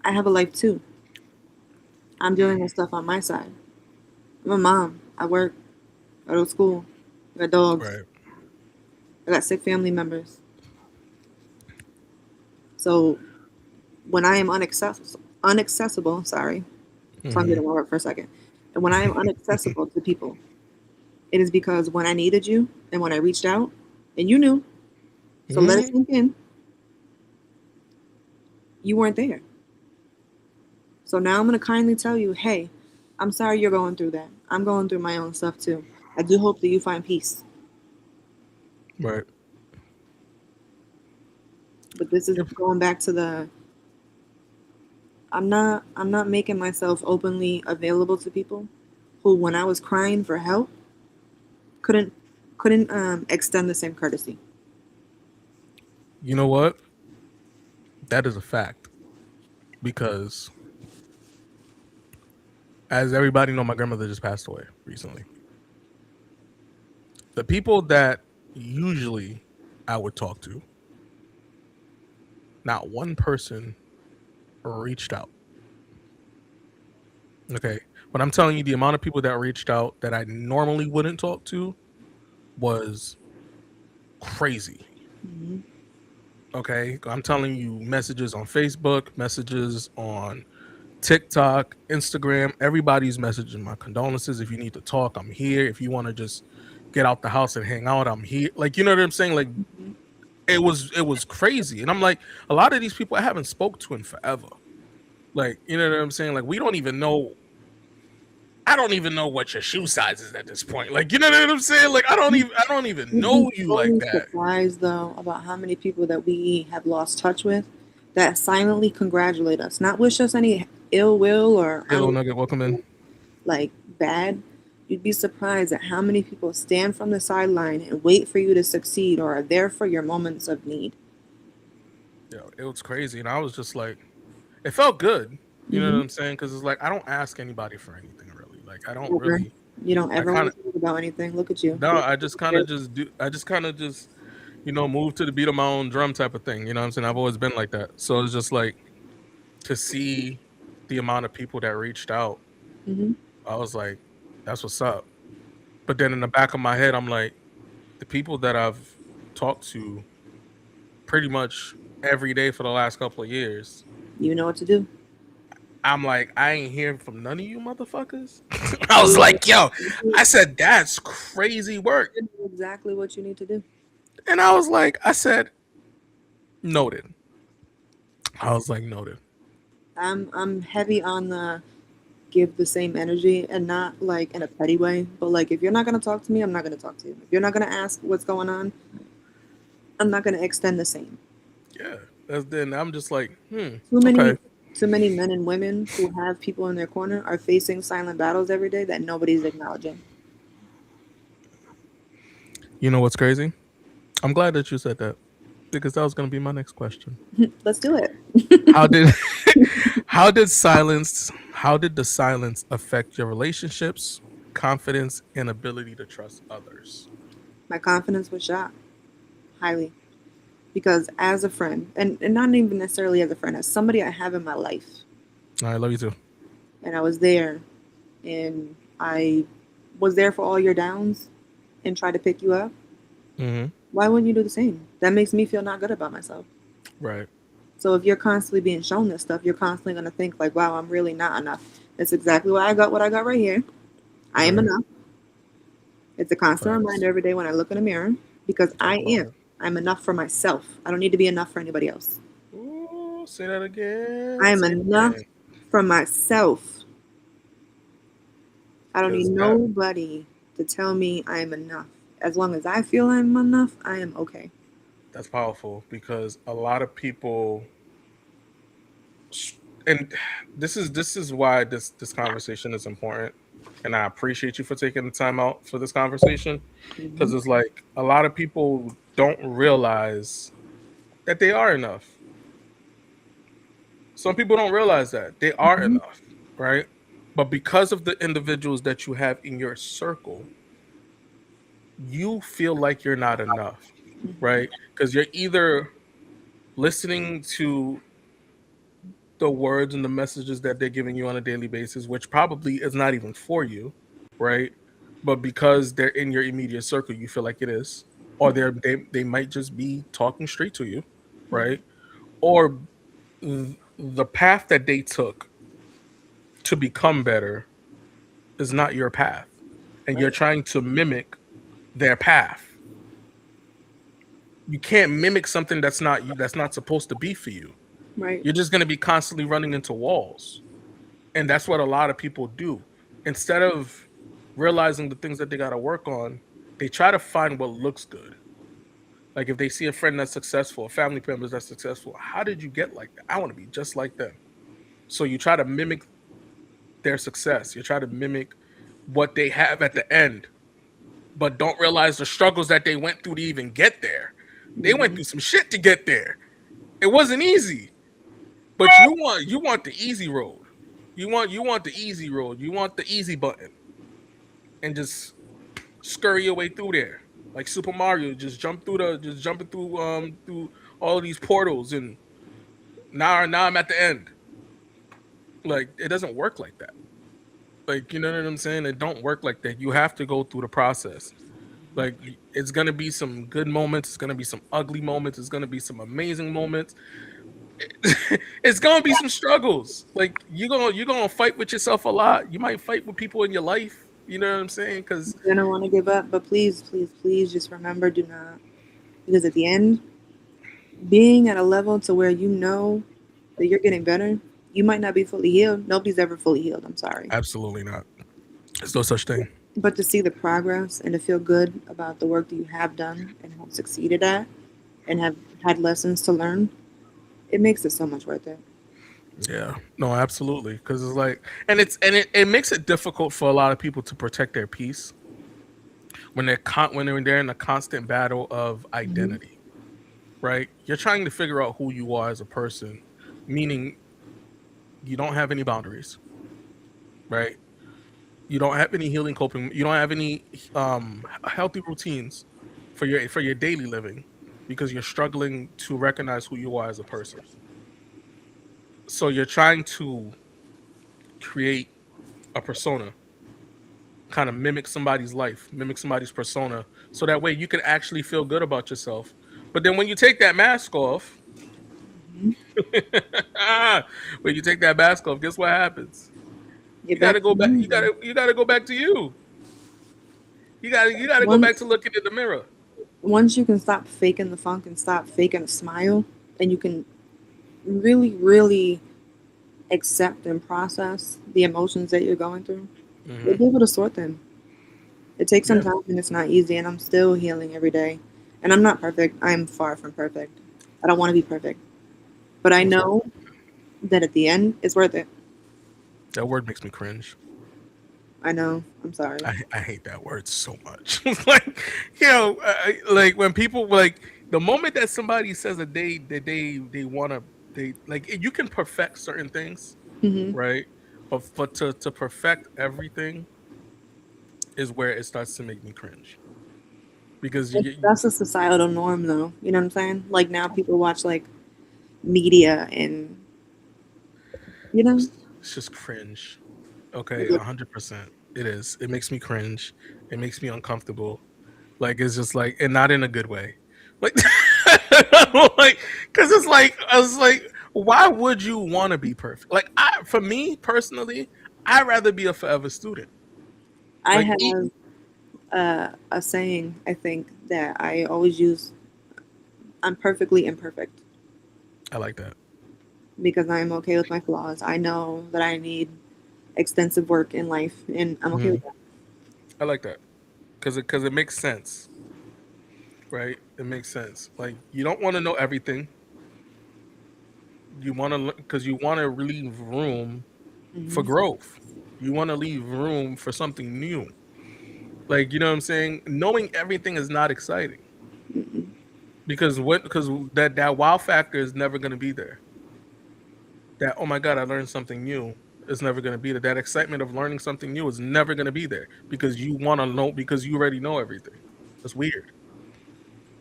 I have a life too. I'm dealing with stuff on my side. I'm a mom. I work. I go to school. I got dogs. Right. I got sick family members. So when I am unaccessible, sorry, tongue Hmm. didn't work for a second. And when I am unaccessible to people, it is because when I needed you and when I reached out, and you knew, so let it Hmm. sink in, you weren't there. So now I'm going to kindly tell you, hey, I'm sorry you're going through that. I'm going through my own stuff too. I do hope that you find peace. Right. But this is Yep. going back to the I'm not making myself openly available to people who when I was crying for help couldn't couldn't extend the same courtesy. You know what? That is a fact. Because as everybody know, my grandmother just passed away recently. The people that usually I would talk to, not one person reached out. Okay. But I'm telling you, the amount of people that reached out that I normally wouldn't talk to was crazy. Hmm. Okay. I'm telling you, messages on Facebook, messages on TikTok, Instagram, everybody's messaging my condolences. If you need to talk, I'm here. If you want to just get out the house and hang out, I'm here. Like, you know what I'm saying? Like, Hmm. it was crazy. And I'm like, a lot of these people I haven't spoke to in forever. Like, you know what I'm saying? Like, we don't even know. I don't even know what your shoe size is at this point. Like, you know what I'm saying? Like, I don't even You'd be know you like totally that. surprised, though, about how many people that we have lost touch with that silently congratulate us, not wish us any ill will or Hello Nugget, welcome in. like bad. You'd be surprised at how many people stand from the sideline and wait for you to succeed or are there for your moments of need. Yeah, it was crazy. And I was just like, it felt good. You know what Hmm. I'm saying? Because it's like I don't ask anybody for anything really. Like I don't Ever. really. You don't I ever kind want of to think about anything. Look at you. no. I just kind of just do. I just kind of just move to the beat of my own drum type of thing. You know what I'm saying? I've always been like that. So it's just like to see the amount of people that reached out. Hmm. I was like, that's what's up. But then in the back of my head, I'm like, the people that I've talked to pretty much every day for the last couple of years. You know what to do. I'm like, I ain't hearing from none of you motherfuckers. I was You like, yo, I said, that's crazy work. know exactly what you need to do. And I was like, I said, noted. I was like, noted. I'm heavy on the give the same energy and not like in a petty way, but like if you're not gonna talk to me, I'm not gonna talk to you. If you're not gonna ask what's going on, I'm not gonna extend the same. Yeah. That's then I'm just like, Too many okay. too many men and women who have people in their corner are facing silent battles every day that nobody's acknowledging. You know what's crazy? I'm glad that you said that because that was gonna be my next question. Let's do it. How did how did the silence affect your relationships, confidence, and ability to trust others? My confidence was shot highly because as a friend, and not even necessarily as a friend, as somebody I have in my life, I love you too. and I was there, and I was there for all your downs and tried to pick you up. Mm-hmm. Why wouldn't you do the same? That makes me feel not good about myself. Right. So if you're constantly being shown this stuff, you're constantly going to think like, wow, I'm really not enough. That's exactly why I got what I got right here. I am Right. enough. It's a constant Facts. reminder every day when I look in the mirror because I Talk about am. it. I'm enough for myself. I don't need to be enough for anybody else. Ooh, say that again. I am Say it enough again. for myself. I don't need Because that nobody to tell me I am enough. As long as I feel I'm enough, I am okay. that's powerful because a lot of people and this is why this conversation is important, and I appreciate you for taking the time out for this conversation because Hmm. it's like a lot of people don't realize that they are enough. Some people don't realize that they are Hmm. enough, right? But because of the individuals that you have in your circle, you feel like you're not enough, right? Because you're either listening to the words and the messages that they're giving you on a daily basis, which probably is not even for you, right? But because they're in your immediate circle, you feel like it is, or they might just be talking straight to you, right? Or the path that they took to become better is not your path, and you're Right. trying to mimic their path. You can't mimic something that's not you, that's not supposed to be for you. Right. You're just going to be constantly running into walls. And that's what a lot of people do. Instead of realizing the things that they got to work on, they try to find what looks good. Like if they see a friend that's successful, a family member that's successful, how did you get like that? I want to be just like them. So you try to mimic their success. You try to mimic what they have at the end, but don't realize the struggles that they went through to even get there. They went Hmm. through some shit to get there. It wasn't easy. But you want the easy road. You want the easy road. You want the easy button and just scurry your way through there. Like Super Mario, just jumping through all of these portals and Now I'm at the end. Like it doesn't work like that. Like you know what I'm saying? It don't work like that. You have to go through the process. Like it's gonna be some good moments. It's gonna be some ugly moments. It's gonna be some amazing moments. It's gonna be some struggles. Like you're gonna fight with yourself a lot. You might fight with people in your life. You know what I'm saying? Because You're gonna want to give up, but please, please, please, just remember, do not, because at the end, being at a level to where you know that you're getting better, you might not be fully healed. Nobody's ever fully healed. I'm sorry. absolutely not. There's no such thing. But to see the progress and to feel good about the work that you have done and have succeeded at and have had lessons to learn, it makes it so much worth it. Yeah. No, absolutely. Because it's like, and it makes it difficult for a lot of people to protect their peace when they're in a constant battle of Hmm. identity. Right? You're trying to figure out who you are as a person, meaning you don't have any boundaries. Right? You don't have any healing coping. You don't have any healthy routines for your daily living because you're struggling to recognize who you are as a person. So you're trying to create a persona, kind of mimic somebody's life, mimic somebody's persona, so that way you can actually feel good about yourself. But then when you take that mask off, Hmm. when you take that mask off, guess what happens? Get You got to back to go back. You got you. to you got to go back to you. You got to go back Once to looking in the mirror. once you can stop faking the funk and stop faking a smile, and you can really, really accept and process the emotions that you're going through, you'll Hmm. be able to sort them. It takes some Yeah, time and it's not easy, and I'm still healing every day. And I'm not perfect. I'm far from perfect. I don't want to be perfect. But I most know definitely. that at the end, it's worth it. That word makes me cringe. I know. I'm sorry. I hate that word so much. Like, like when people like the moment that somebody says that they want to they like you can perfect certain things, Hmm. right? But to perfect everything is where it starts to make me cringe because That's a societal norm, though. You know what I'm saying? Like now, people watch like media, and you know, it's just cringe. Okay, 100%. It is. It makes me cringe. It makes me uncomfortable. Like it's just like, and not in a good way. Like, like, because it's like I was like, why would you want to be perfect? Like, for me personally, I'd rather be a forever student. I Like, have a saying. I think that I always use. I'm perfectly imperfect I like that. because I am okay with my flaws. I know that I need extensive work in life, and I'm okay with Mhm. that. I like that because it makes sense, right? It makes sense. Like, you don't want to know everything. You want to because you want to leave room for Hmm. growth. You want to leave room for something new. Like, you know what I'm saying? Knowing everything is not exciting because that wow factor is never going to be there. That, oh my god, I learned something new is never going to be there. That excitement of learning something new is never going to be there because you want to know because you already know everything. That's weird.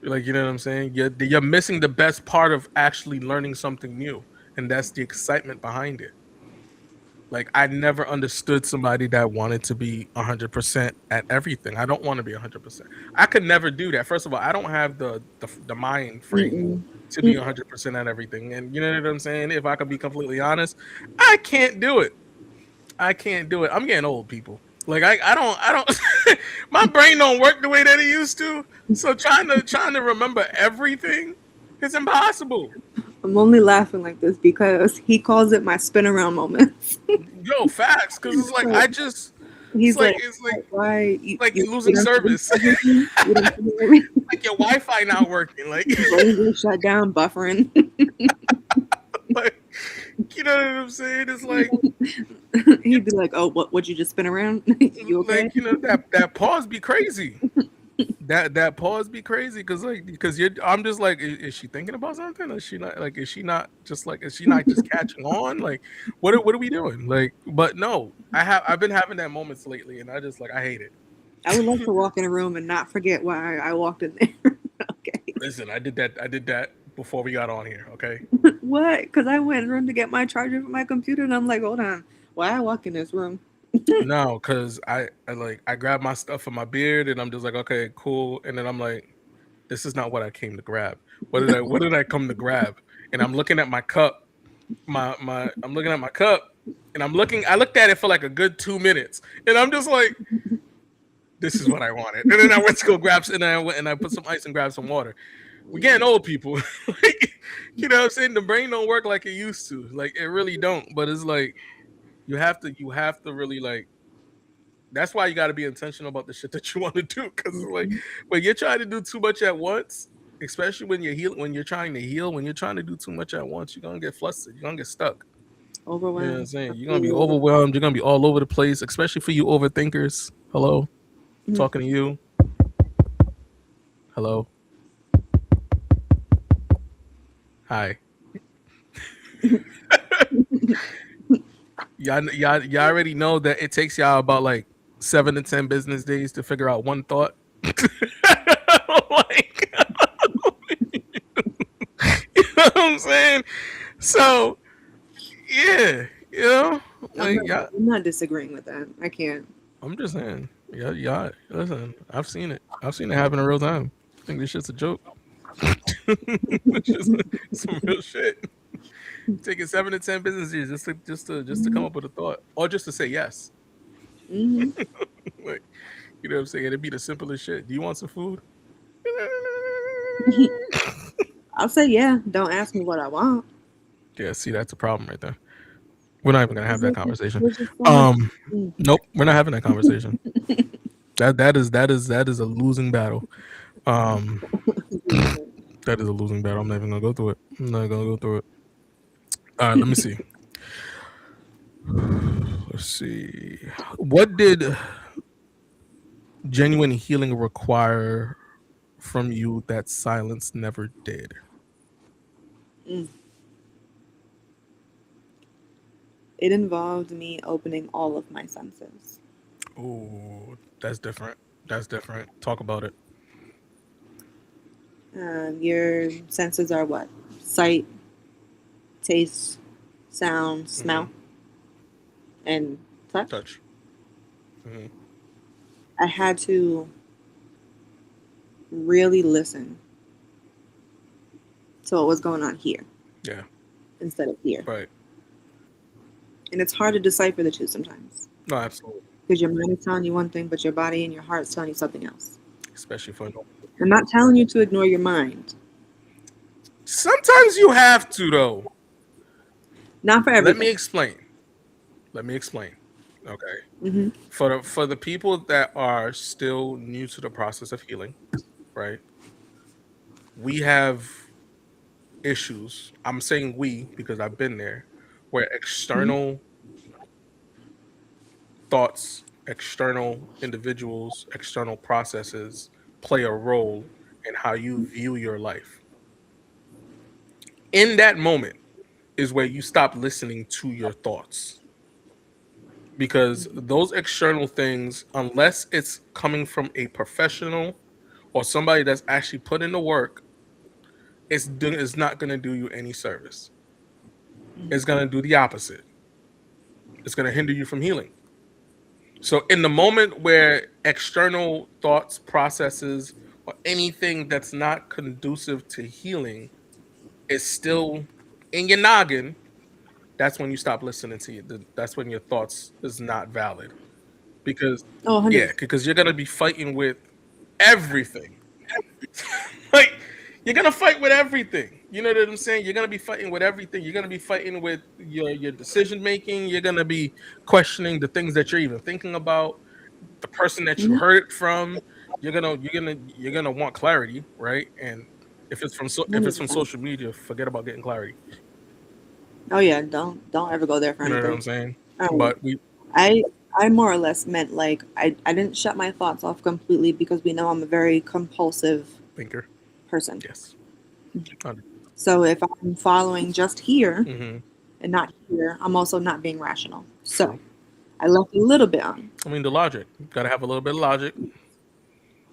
Like, you know what I'm saying? You're missing the best part of actually learning something new, and that's the excitement behind it. Like, I never understood somebody that wanted to be 100% at everything. I don't want to be 100%. I could never do that. First of all, I don't have the mind frame Mm-mm. to be 100% at everything. And you know what I'm saying? If I could be completely honest, I can't do it. I can't do it. I'm getting old, people. Like, I don't my brain don't work the way that it used to. So trying to remember everything is impossible. I'm only laughing like this because he calls it my spin around moments. Yo, facts, because it's like So I just he's like, it's like why you, like you, you're you losing don't forget service. everything? You don't forget everything? Like your Wi-Fi not working. Like, Brain just shut down, buffering. like you know what I'm saying? It's like you He'd be like, "Oh, what? You just spin around? You okay?" that pause be crazy. That pause be crazy because you're I'm just like is she thinking about something? Is she not just catching on? Like what are we doing? Like but no, I've been having that moments lately and I just like I hate I would like it. to walk in a room and not forget why I walked in there. Okay. Listen, I did that before we got on here, okay? What? Because I went and run to get my charger for my computer, and I'm like, hold on, why I walk in this room? No, because I grab my stuff for my beard and I'm just like, okay, cool. And then I'm like, this is not what I came to grab. What did I come to grab? And I'm looking at my cup, my I'm looking at my cup and I looked at it for like a good 2 minutes. And I'm just like, this is what I wanted. And then I went to go grab and then I went and I put some ice and grabbed some water. We're getting old, people. Like, you know what I'm saying? The brain don't work like it used to. Like it really don't. But it's like you have to really like that's why you got to be intentional about the shit that you want to do. Because like when you're trying to do too much at once, especially when you're trying to heal, when you're trying to do too much at once, you're gonna get flustered. You're gonna get stuck. You know what I'm Overwhelmed. saying? I You're gonna be feel overwhelmed. You're gonna be all over the place, especially for you overthinkers. Hello, mm, talking to you. Hello, hi. Y'all already know that it takes y'all about like 7 to 10 business days to figure out one thought. Like, you know what I'm saying? So yeah, I'm like not. yeah. I'm not disagreeing with that. I can't. I'm just saying, yeah. Listen, I've seen it. I've seen it happen in real time. I think this shit's a joke. It's just some real shit. Taking 7 to 10 business years just to come Hmm. up with a thought, or just to say yes. Hmm. Like, you know what I'm saying? It'd be the simplest shit. Do you want some food? I'll say yeah. Don't ask me what I want. Yeah, see, that's a problem right there. We're not even gonna have It's that like conversation. there's just so much. Mm. Nope, we're not having that conversation. That is a losing battle. Um, that is a losing battle. I'm not even gonna go through it. I'm not gonna go through it. All right, let me see. Let's see. What did genuine healing require from you that silence never did? Mm. It involved me opening all of my senses. Oh, that's different. That's different. Talk about it. Your senses are what? Sight, taste, sound, Hmm. smell, and touch. Touch. Hmm. I had to really listen to what was going on here Yeah. instead of here. Right. And it's hard to decipher the two sometimes No, absolutely. because your mind is telling you one thing, but your body and your heart is telling you something else. Especially for I'm not telling you to ignore your mind, sometimes you have to though. not for Let me everything. explain. Let me explain. Okay. Hmm. For the people that are still new to the process of healing, right? We have issues. I'm saying we because I've been there, where Hmm. external thoughts, external individuals, external processes play a role in how you view your life. In that moment is where you stop listening to your thoughts because those external things, unless it's coming from a professional or somebody that's actually put in the work, it's not going to do you any service. It's going to do the opposite. It's going to hinder you from healing. So, in the moment where external thoughts, processes, or anything that's not conducive to healing is still in your noggin, that's when you stop listening to you. That's when your thoughts is not valid because Oh, 100%. yeah, because you're gonna be fighting with everything. Like you're gonna fight with everything. You know what I'm saying? You're gonna be fighting with everything. You're gonna be fighting with your decision making. You're gonna be questioning the things that you're even thinking about. The person that you Hmm. heard it from. You're gonna want clarity, right? And if it's from 100%. social media, forget about getting clarity. Oh yeah, don't ever go there for You know what anything. I'm saying? Um, But we I I more or less meant like I didn't shut my thoughts off completely because we know I'm a very compulsive thinker, person. yes. So if I'm following just here Mm-hmm. and not here, I'm also not being rational. So True. I left a little bit on, I mean, the logic. Got to have a little bit of logic.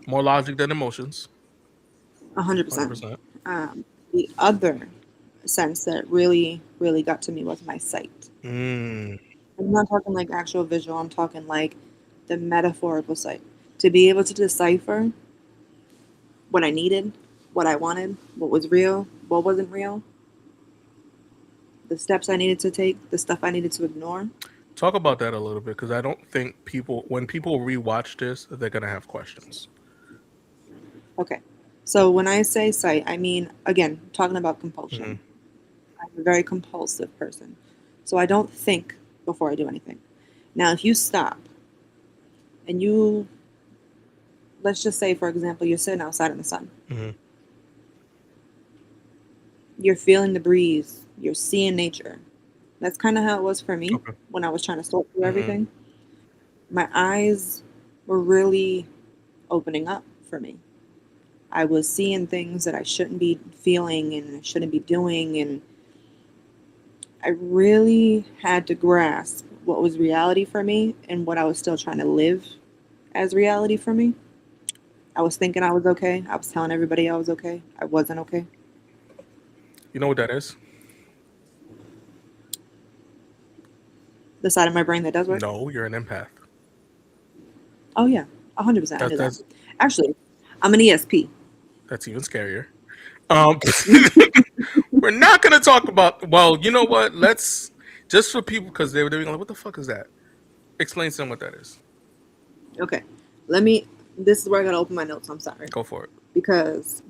More logic than emotions. 100%. 100%. Um, the other sense that really, really got to me was my sight. Mm. I'm not talking like actual visual, I'm talking like the metaphorical sight. To be able to decipher what I needed, what I wanted, what was real, what wasn't real, the steps I needed to take, the stuff I needed to ignore. Talk about that a little bit because I don't think people, when people rewatch this, they're gonna have questions. Okay. So when I say sight, I mean, again, talking about Hmm. compulsion. I'm a very compulsive person. So I don't think before I do anything. Now, if you stop and you, let's just say, for example, you're sitting outside in the sun, Hmm. you're feeling the breeze, you're seeing nature. That's kind of how it was for me Okay. when I was trying to sort through Hmm. everything. My eyes were really opening up for me. I was seeing things that I shouldn't be feeling and I shouldn't be doing. And I really had to grasp what was reality for me and what I was still trying to live as reality for me. I was thinking I was okay. I was telling everybody I was okay. I wasn't okay. You know what that is? The side of my brain that does work. No, you're an empath. Oh, yeah, 100%. I That, knew that. that's Actually, I'm an ESP. that's even scarier. Um, we're not gonna talk about. Well, you know what? Let's just for people because they're like, "What the fuck is that?" Explain to them what that is. Okay. Let me, this is where I got to open my notes. I'm sorry. Go for it. Because,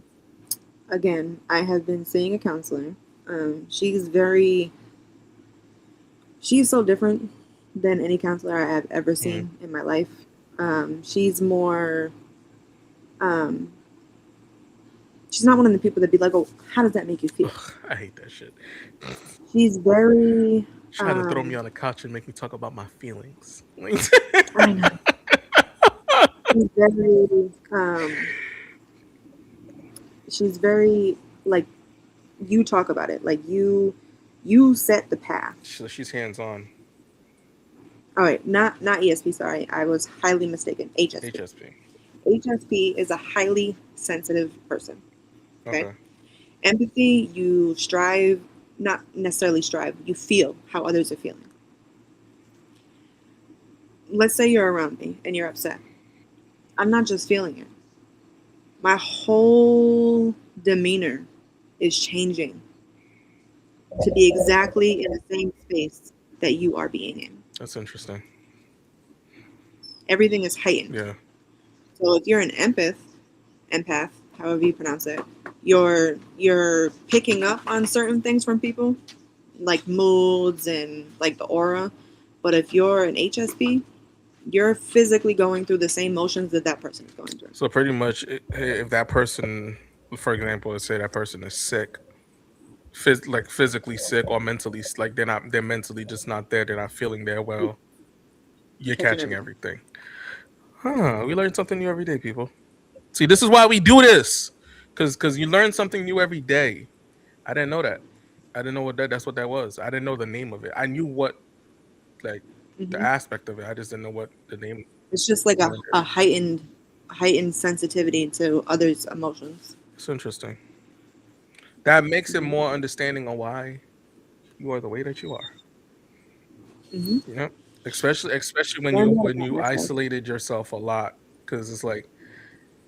again, I have been seeing a counselor. She's very, she's so different than any counselor I have ever Hmm. seen in my life. She's more, um, she's not one of the people that be like, oh, how does that make you feel? Ugh, I hate that shit. She's very, Trying to throw me on the couch and make me talk about my feelings. I know, she's very, she's very, like, you talk about it. Like, you set the path. She's hands on. All right, not ESP. Sorry, I was highly mistaken. HSP. HSP. HSP is a highly sensitive person. Okay, Okay. empathy. You strive, not necessarily strive. You feel how others are feeling. Let's say you're around me and you're upset. I'm not just feeling it. My whole demeanor is changing to be exactly in the same space that you are being in. That's interesting. Everything is heightened. Yeah. So if you're an empath, however you pronounce it, you're picking up on certain things from people, like moods and like the aura. But if you're an HSP, you're physically going through the same motions that that person is going through. So pretty much, if that person, for example, let's say that person is sick, like physically sick or mentally, like they're mentally just not there. They're not feeling there well. You're Catching catching everything. everything. Huh? We learn something new every day, people. See, this is why we do this, because you learn something new every day. I didn't know that. I didn't know what that's what that was. I didn't know the name of it. I knew what like the Hmm. aspect of it. I just didn't know what the name. It's just like Behind it. a heightened sensitivity to others' emotions. It's interesting. That makes it Hmm. more understanding on why you are the way that you are. Hmm. You know, especially when Learn you more when about you yourself. isolated yourself a lot, because it's like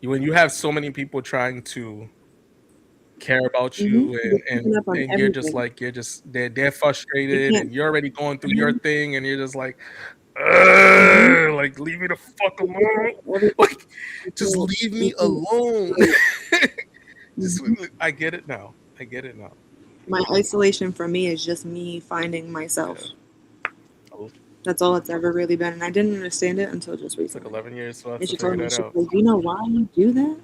when you have so many people trying to care about Hmm. you You're and picking up on you're just everything. like they're You frustrated and can't. you're already going through your Mhm. thing and you're just like Mhm. like leave me the fuck You're picking alone. up everything. Like You just can't. leave me You can't. alone. Wait. Just Mhm. I get it now. I get it now. My isolation for me is just me finding Yeah. myself. Oh, That's all it's ever really been, and I didn't understand it until just took recently. 11 years for us And to she figure told me, that she out. was like, "Do you know why you do that?"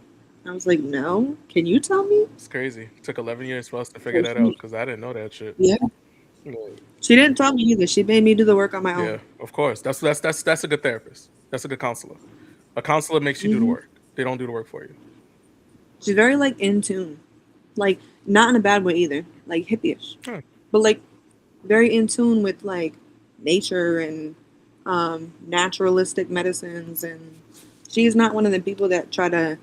I was like, "No. Can you tell me?" It's crazy. It took 11 years for us to figure So that out she, because I didn't know that shit. yeah, Yeah, she didn't tell me either. She made me do the work on my yeah, own. of course. That's a good therapist. That's a good counselor. A counselor makes you do the Hmm. work. They don't do the work for you. She's very like in tune, like not in a bad way either, like hippie-ish, Hmm. but like very in tune with like nature and naturalistic medicines. And she's not one of the people that try to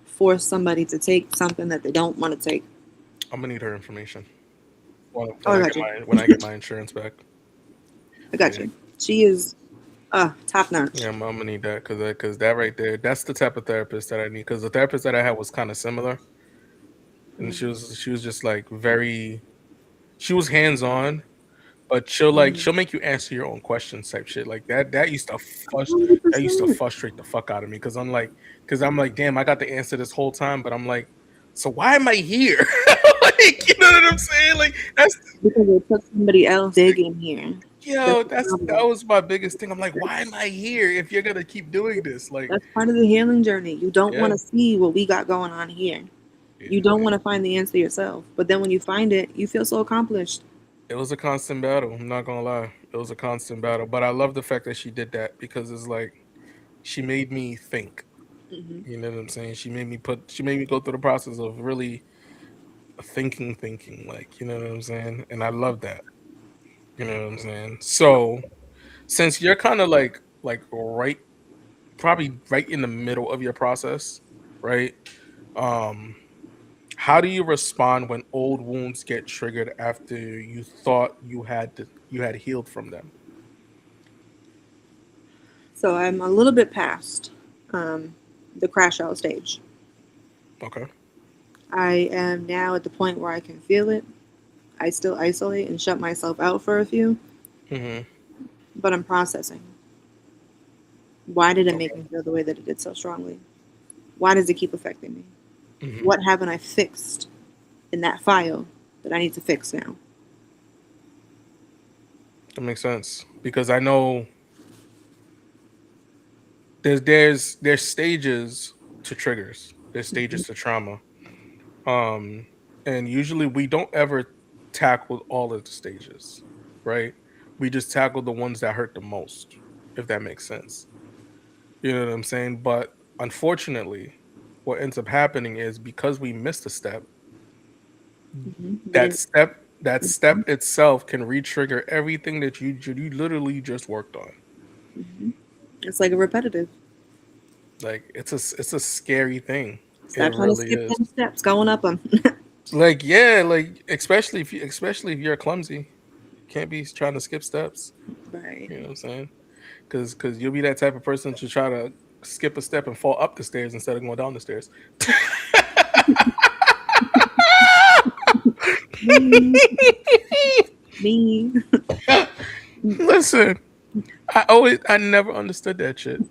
force somebody to take something that they don't want to take. I'm gonna need her information. Oh, I got you. when I get my insurance back. I got Yeah, you. She is top notch. yeah, I'm gonna need that because that right there, that's the type of therapist that I need. Because the therapist that I had was kind of similar, and Mm-hmm. she was just like very, she was hands on, but Mm-hmm. she'll make you answer your own questions type shit like that. That used to 100%. frustrate the fuck out of me because I'm like, damn, I got the answer this whole time, but I'm like, so why am I here? Like, you know what I'm saying? Like that's Because it took somebody else digging here. That's yo, the that problem. was my biggest thing. I'm like, why am I here if you're gonna keep doing this? Like, That's part of the healing journey. You don't want yeah, to see what we got going on here. You yeah. don't want to find the answer yourself. But then when you find it, you feel so accomplished. It was a constant battle. I'm not gonna lie, it was a constant battle. But I love the fact that she did that because it's like she made me think. Hmm. You know what I'm saying? She made me go through the process of really thinking, like, you know what I'm saying? And I love that. You know what I'm saying? So since you're kind of like right probably right in the middle of your process, right? Um how do you respond when old wounds get triggered after you thought you had healed from them? So I'm a little bit past um, the crash out stage. Okay. I am now at the point where I can feel it. I still isolate and shut myself out for a few, Mhm. but I'm processing. Why did it make Okay. me feel the way that it did so strongly? Why does it keep affecting me? Mhm. What haven't I fixed in that file that I need to fix now? That makes sense because I know there's stages to triggers. There's stages to trauma. Um, and usually we don't ever tackle all of the stages, right? We just tackle the ones that hurt the most, if that makes sense. You know what I'm saying? But unfortunately, what ends up happening is because we missed a step, Hmm. Getting. that step itself can re-trigger everything that you literally just worked on. Hmm. It's like a repetitive. Like it's a scary thing. It Stop trying to really skip is. them steps, going up them. Like yeah, like especially if you're clumsy, can't be trying to skip steps. Right. You know what I'm saying? Because you'll be that type of person to try to skip a step and fall up the stairs instead of going down the stairs. Me, me. Listen, I never understood that shit.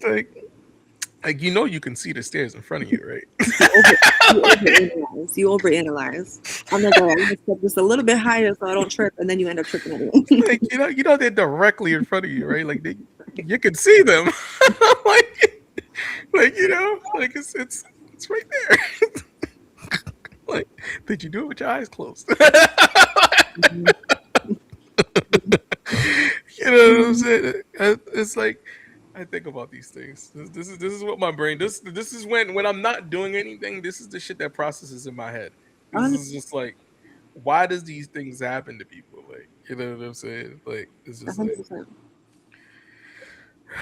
Like, you know you can see the stairs in front of you, right? You over you overanalyze. You overanalyze. I'm like, all right, I'm gonna step just a little bit higher so I don't trip, and then you end up tripping anyway. Like you know they're directly in front of you, right? Like you can see them. like you know, like it's right there. Like, did you do it with your eyes closed? Mhm. You know what I'm Mhm. saying? It's like I think about these things. This is what my brain. This is when I'm not doing anything. This is the shit that processes in my head. This is just like, why does these things happen to people? Like, you know what I'm saying? Like, it's just like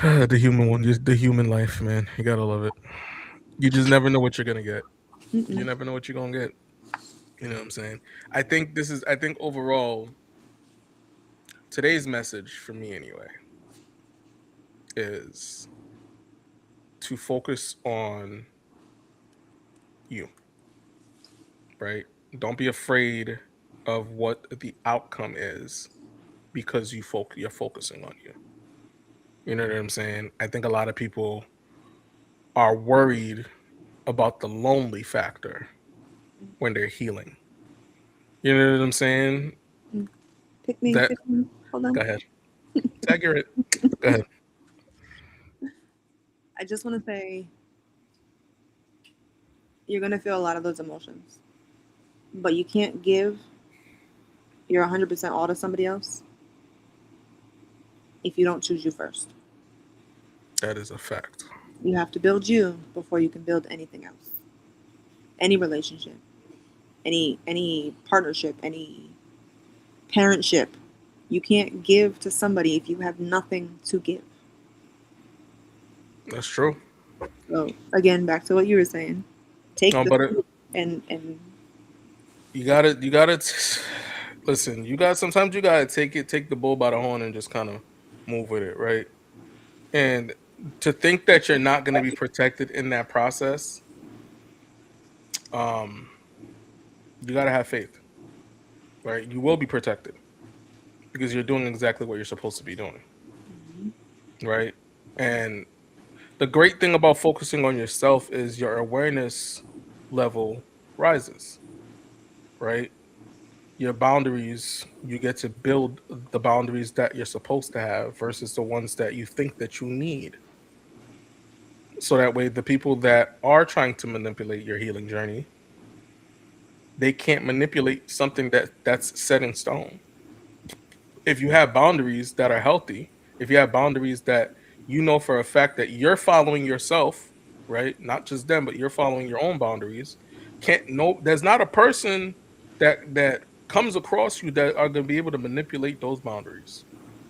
100%. the human one, just the human life, man. You gotta love it. You just never know what you're gonna get. You Mm-mm. never know what you're gonna get. You know what I'm saying? I think overall today's message for me anyway is to focus on you, right? Don't be afraid of what the outcome is because you're focusing on you. You know what I'm saying? I think a lot of people are worried about the lonely factor when they're healing. You know what I'm saying? Pick me, That pick me. Hold go on. ahead. Tag it. Go ahead. I just want to say you're gonna feel a lot of those emotions, but you can't give your 100% all to somebody else if you don't choose you first. That is a fact. You have to build you before you can build anything else. Any relationship, any partnership, any parentship. You can't give to somebody if you have nothing to give. That's true. So again, back to what you were saying. Take the But fruit and you gotta listen. You got sometimes you gotta take the bull by the horn and just kind of move with it, right? And to think that you're not going to be protected in that process, um, you gotta have faith, right? You will be protected because you're doing exactly what you're supposed to be doing, right? And the great thing about focusing on yourself is your awareness level rises, right? Your boundaries, you get to build the boundaries that you're supposed to have versus the ones that you think that you need. So that way the people that are trying to manipulate your healing journey, they can't manipulate something that's set in stone. If you have boundaries that are healthy, if you have boundaries that you know for a fact that you're following yourself, right? Not just them, but you're following your own boundaries. Can't no there's not a person that comes across you that are going to be able to manipulate those boundaries.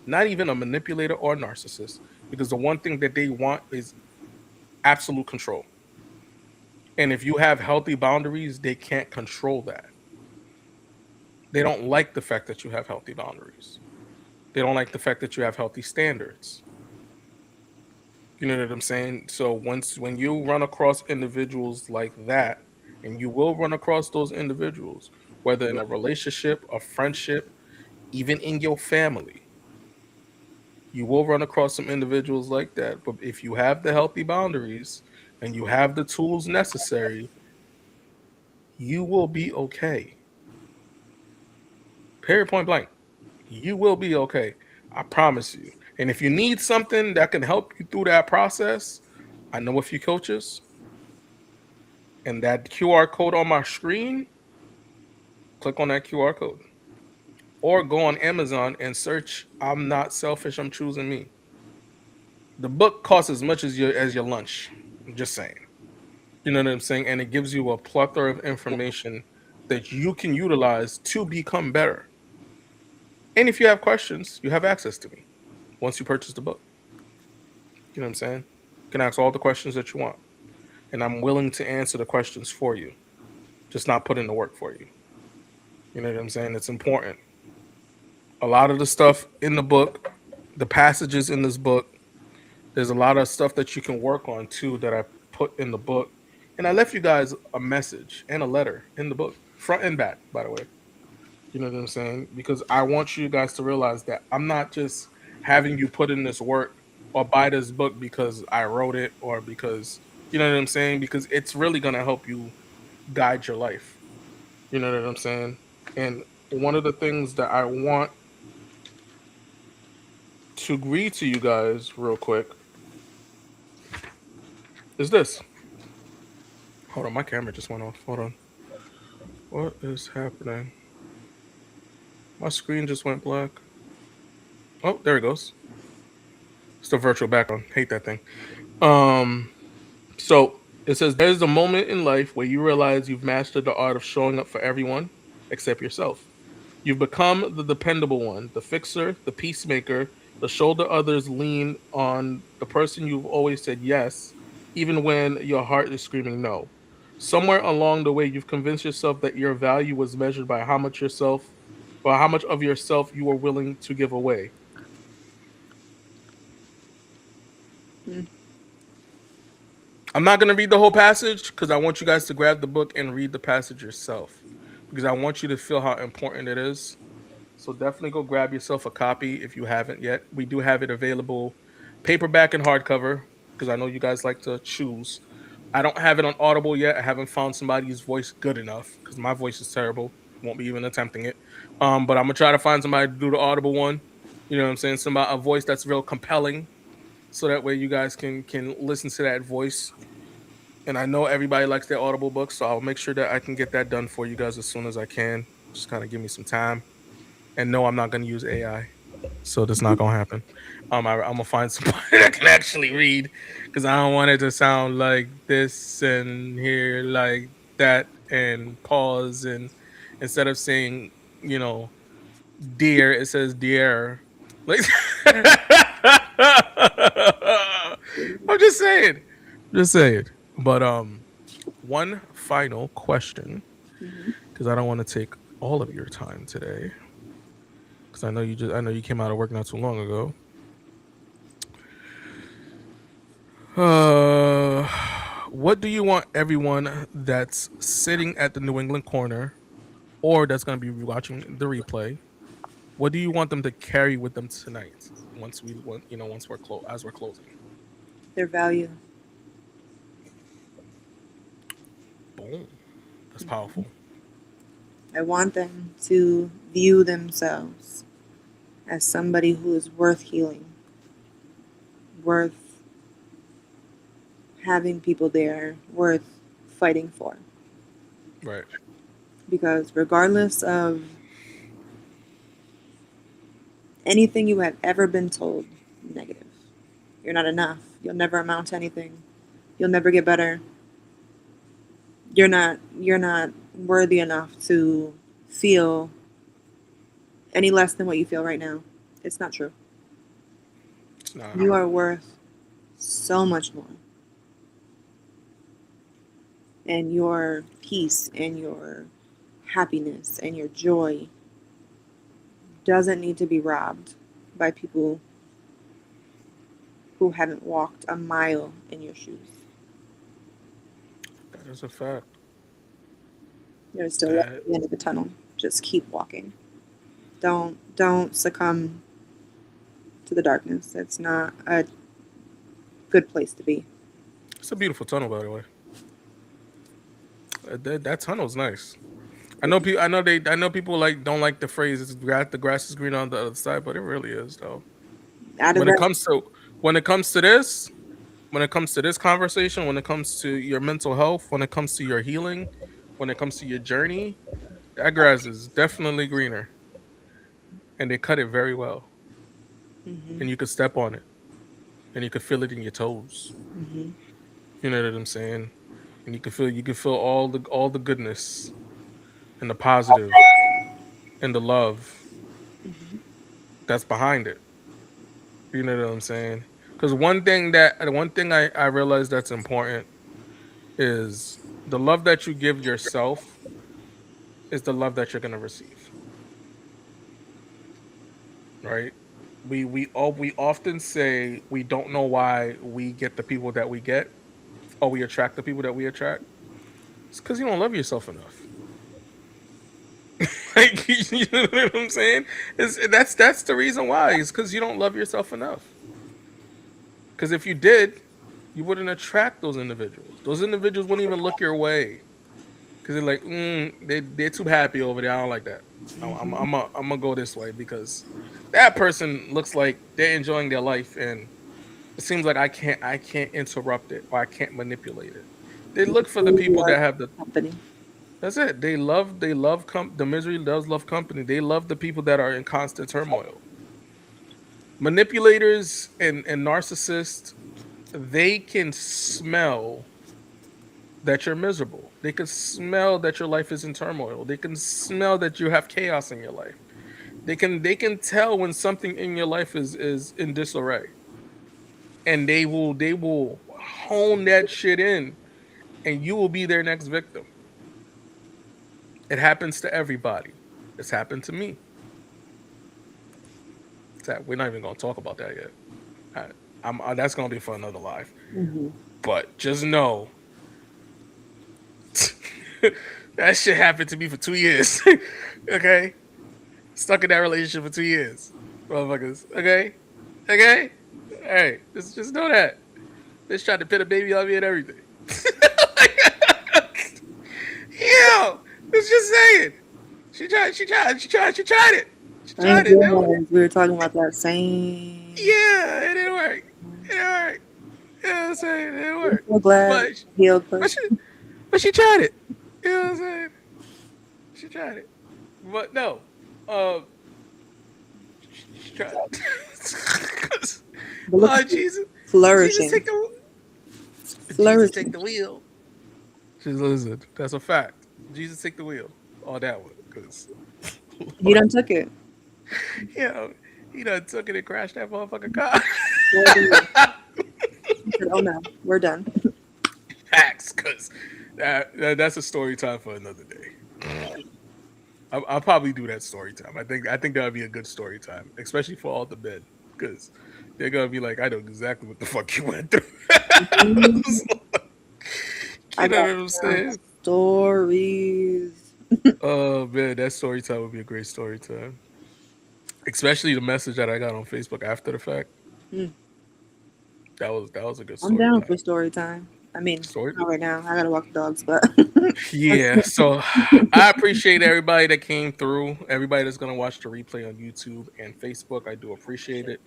Not even a manipulator or a narcissist, because the one thing that they want is absolute control. And if you have healthy boundaries, they can't control that. They don't like the fact that you have healthy boundaries. They don't like the fact that you have healthy standards. You know what I'm saying? So when you run across individuals like that, and you will run across those individuals, whether in a relationship, a friendship, even in your family, you will run across some individuals like that. But if you have the healthy boundaries and you have the tools necessary, you will be okay. Period, point blank. You will be okay. I promise you. And if you need something that can help you through that process, I know a few coaches, and that QR code on my screen, click on that QR code. Or go on Amazon and search "I'm not selfish, I'm choosing me." The book costs as much as your lunch. I'm just saying. You know what I'm saying? And it gives you a plethora of information that you can utilize to become better. And if you have questions, you have access to me once you purchase the book. You know what I'm saying? You can ask all the questions that you want. And I'm willing to answer the questions for you, just not put in the work for you. You know what I'm saying? It's important. A lot of the stuff in the book, the passages in this book, there's a lot of stuff that you can work on too that I put in the book. And I left you guys a message and a letter in the book, front and back, by the way. You know what I'm saying? Because I want you guys to realize that I'm not just having you put in this work or buy this book because I wrote it or because, you know what I'm saying? Because it's really going to help you guide your life. You know what I'm saying? And one of the things that I want to read to you guys real quick is this. Hold on, my camera just went off. Hold on. What is happening? My screen just went black. Oh, there it goes. It's the virtual background. Hate that thing. Um, so it says there's a moment in life where you realize you've mastered the art of showing up for everyone except yourself. You've become the dependable one, the fixer, the peacemaker, the shoulder others lean on, the person you've always said yes, even when your heart is screaming no. Somewhere along the way, you've convinced yourself that your value was measured by how much of yourself you were willing to give away. Mm. I'm not going to read the whole passage because I want you guys to grab the book and read the passage yourself because I want you to feel how important it is. So definitely go grab yourself a copy if you haven't yet. We do have it available paperback and hardcover because I know you guys like to choose. I don't have it on Audible yet. I haven't found somebody's voice good enough because my voice is terrible. Won't be even attempting it. But I'm gonna try to find somebody to do the Audible one. You know what I'm saying? Somebody a voice that's real compelling, so that way you guys can listen to that voice. And I know everybody likes their Audible books, so I'll make sure that I can get that done for you guys as soon as I can. Just kind of give me some time. And no, I'm not going to use AI, so that's not going to happen. I'm gonna find somebody that can actually read because I don't want it to sound like this and here like that and pause and instead of saying you know dear it says dear like I'm just saying, just saying. But one final question Mhm. because I don't want to take all of your time today. Because I know you came out of work not too long ago. Uh, what do you want everyone that's sitting at the New England corner or that's going to be watching the replay? What do you want them to carry with them tonight? Once we're as we're closing. Their value. Boom, that's powerful. I want them to view themselves as somebody who is worth healing, worth having people there, worth fighting for. Right. Because regardless of anything you have ever been told negative, you're not enough. You'll never amount to anything. You'll never get better. You're not worthy enough to feel any less than what you feel right now. It's not true. It's not. You are worth so much more. And your peace and your happiness and your joy doesn't need to be robbed by people who haven't walked a mile in your shoes. That is a fact. There's still light That at the end of the tunnel. Just keep walking. Don't succumb to the darkness. It's not a good place to be. it's a beautiful tunnel, by the way. That tunnel's nice. I know people. I know they. I know people don't like the phrase The grass is green on the other side," but it really is though. Out of When it that, comes to when it comes to this, when it comes to this conversation, when it comes to your mental health, when it comes to your healing, when it comes to your journey, that grass is definitely greener, and they cut it very well, hmm and you could step on it, and you could feel it in your toes. hmm You know what I'm saying? And you can feel all the goodness and the positive and the love that's behind it. You know what I'm saying? Because one thing I realized that's important is the love that you give yourself is the love that you're gonna receive. Right? We often say we don't know why we get the people that we get or we attract the people that we attract. It's because you don't love yourself enough. Like you know what I'm saying? That's the reason why. It's because you don't love yourself enough. Because if you did, you wouldn't attract those individuals. Those individuals wouldn't even look your way because they're like, they're too happy over there. I don't like that. I'm gonna go this way because that person looks like they're enjoying their life, and it seems like I can't interrupt it or I can't manipulate it. They look for the you people are that have the. company. That's it. The misery does love company. They love the people that are in constant turmoil. Manipulators and narcissists, they can smell that you're miserable. They can smell that your life is in turmoil. They can smell that you have chaos in your life. They can tell when something in your life is in disarray. And they will hone that shit in and you will be their next victim. It happens to everybody. It's happened to me. We're not even going to talk about that yet. That's going to be for another live. hmm But just know that shit happened to me for 2 years. Okay, stuck in that relationship for 2 years, motherfuckers. Okay, okay. Hey, just know that bitch tried to pin a baby on me and everything. Yo, it's just saying. She tried it. She I ain't tried it. No, realize we were talking about that same. yeah, it didn't work. It didn't work. You know what I'm saying? It didn't I'm work. so glad But healed but she person. but she tried it. You know what I'm saying? She tried it. But no, um, she tried. But look at you, Jesus, Jesus flourishing, take the Jesus take flourishing. the wheel. Just listen, that's a fact. Jesus take the wheel on that one, because He Lord, done took it. you know, he done took it and crashed that motherfucking car. We're done. He said, "Oh no, we're done." Facts, because that's a story time for another day. I'll probably do that story time. I think that would be a good story time, especially for all the men, because they're gonna be like, I know exactly what the fuck you went through. Mhm. I You know got what I'm saying? stories. Oh man, that story time would be a great story time. Especially the message that I got on Facebook after the fact. Mm, That was a good I'm story down time. for story time. I mean, Story. not right now. I gotta walk the dogs, but Yeah. So I appreciate everybody that came through. Everybody that's gonna watch the replay on YouTube and Facebook. I do appreciate it.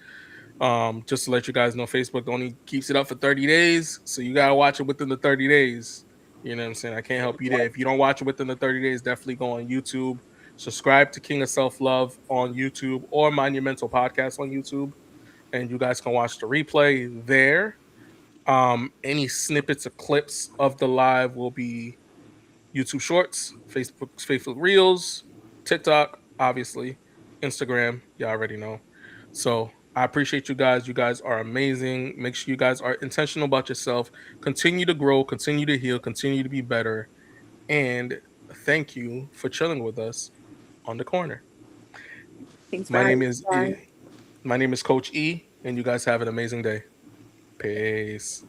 Just to let you guys know, Facebook only keeps it up for 30 days. So you gotta watch it within the 30 days. You know what I'm saying? I can't help you there. If you don't watch it within the 30 days, definitely go on YouTube. Subscribe to King of Self Love on YouTube or Monumental Podcast on YouTube. And you guys can watch the replay there. Any snippets or clips of the live will be YouTube Shorts, Facebook Reels, TikTok, obviously, Instagram. You already know. So I appreciate you guys. You guys are amazing. Make sure you guys are intentional about yourself. Continue to grow. Continue to heal. Continue to be better. And thank you for chilling with us on the corner. thanks for My having name me, is guys. my name is Coach E, and you guys have an amazing day. Peace.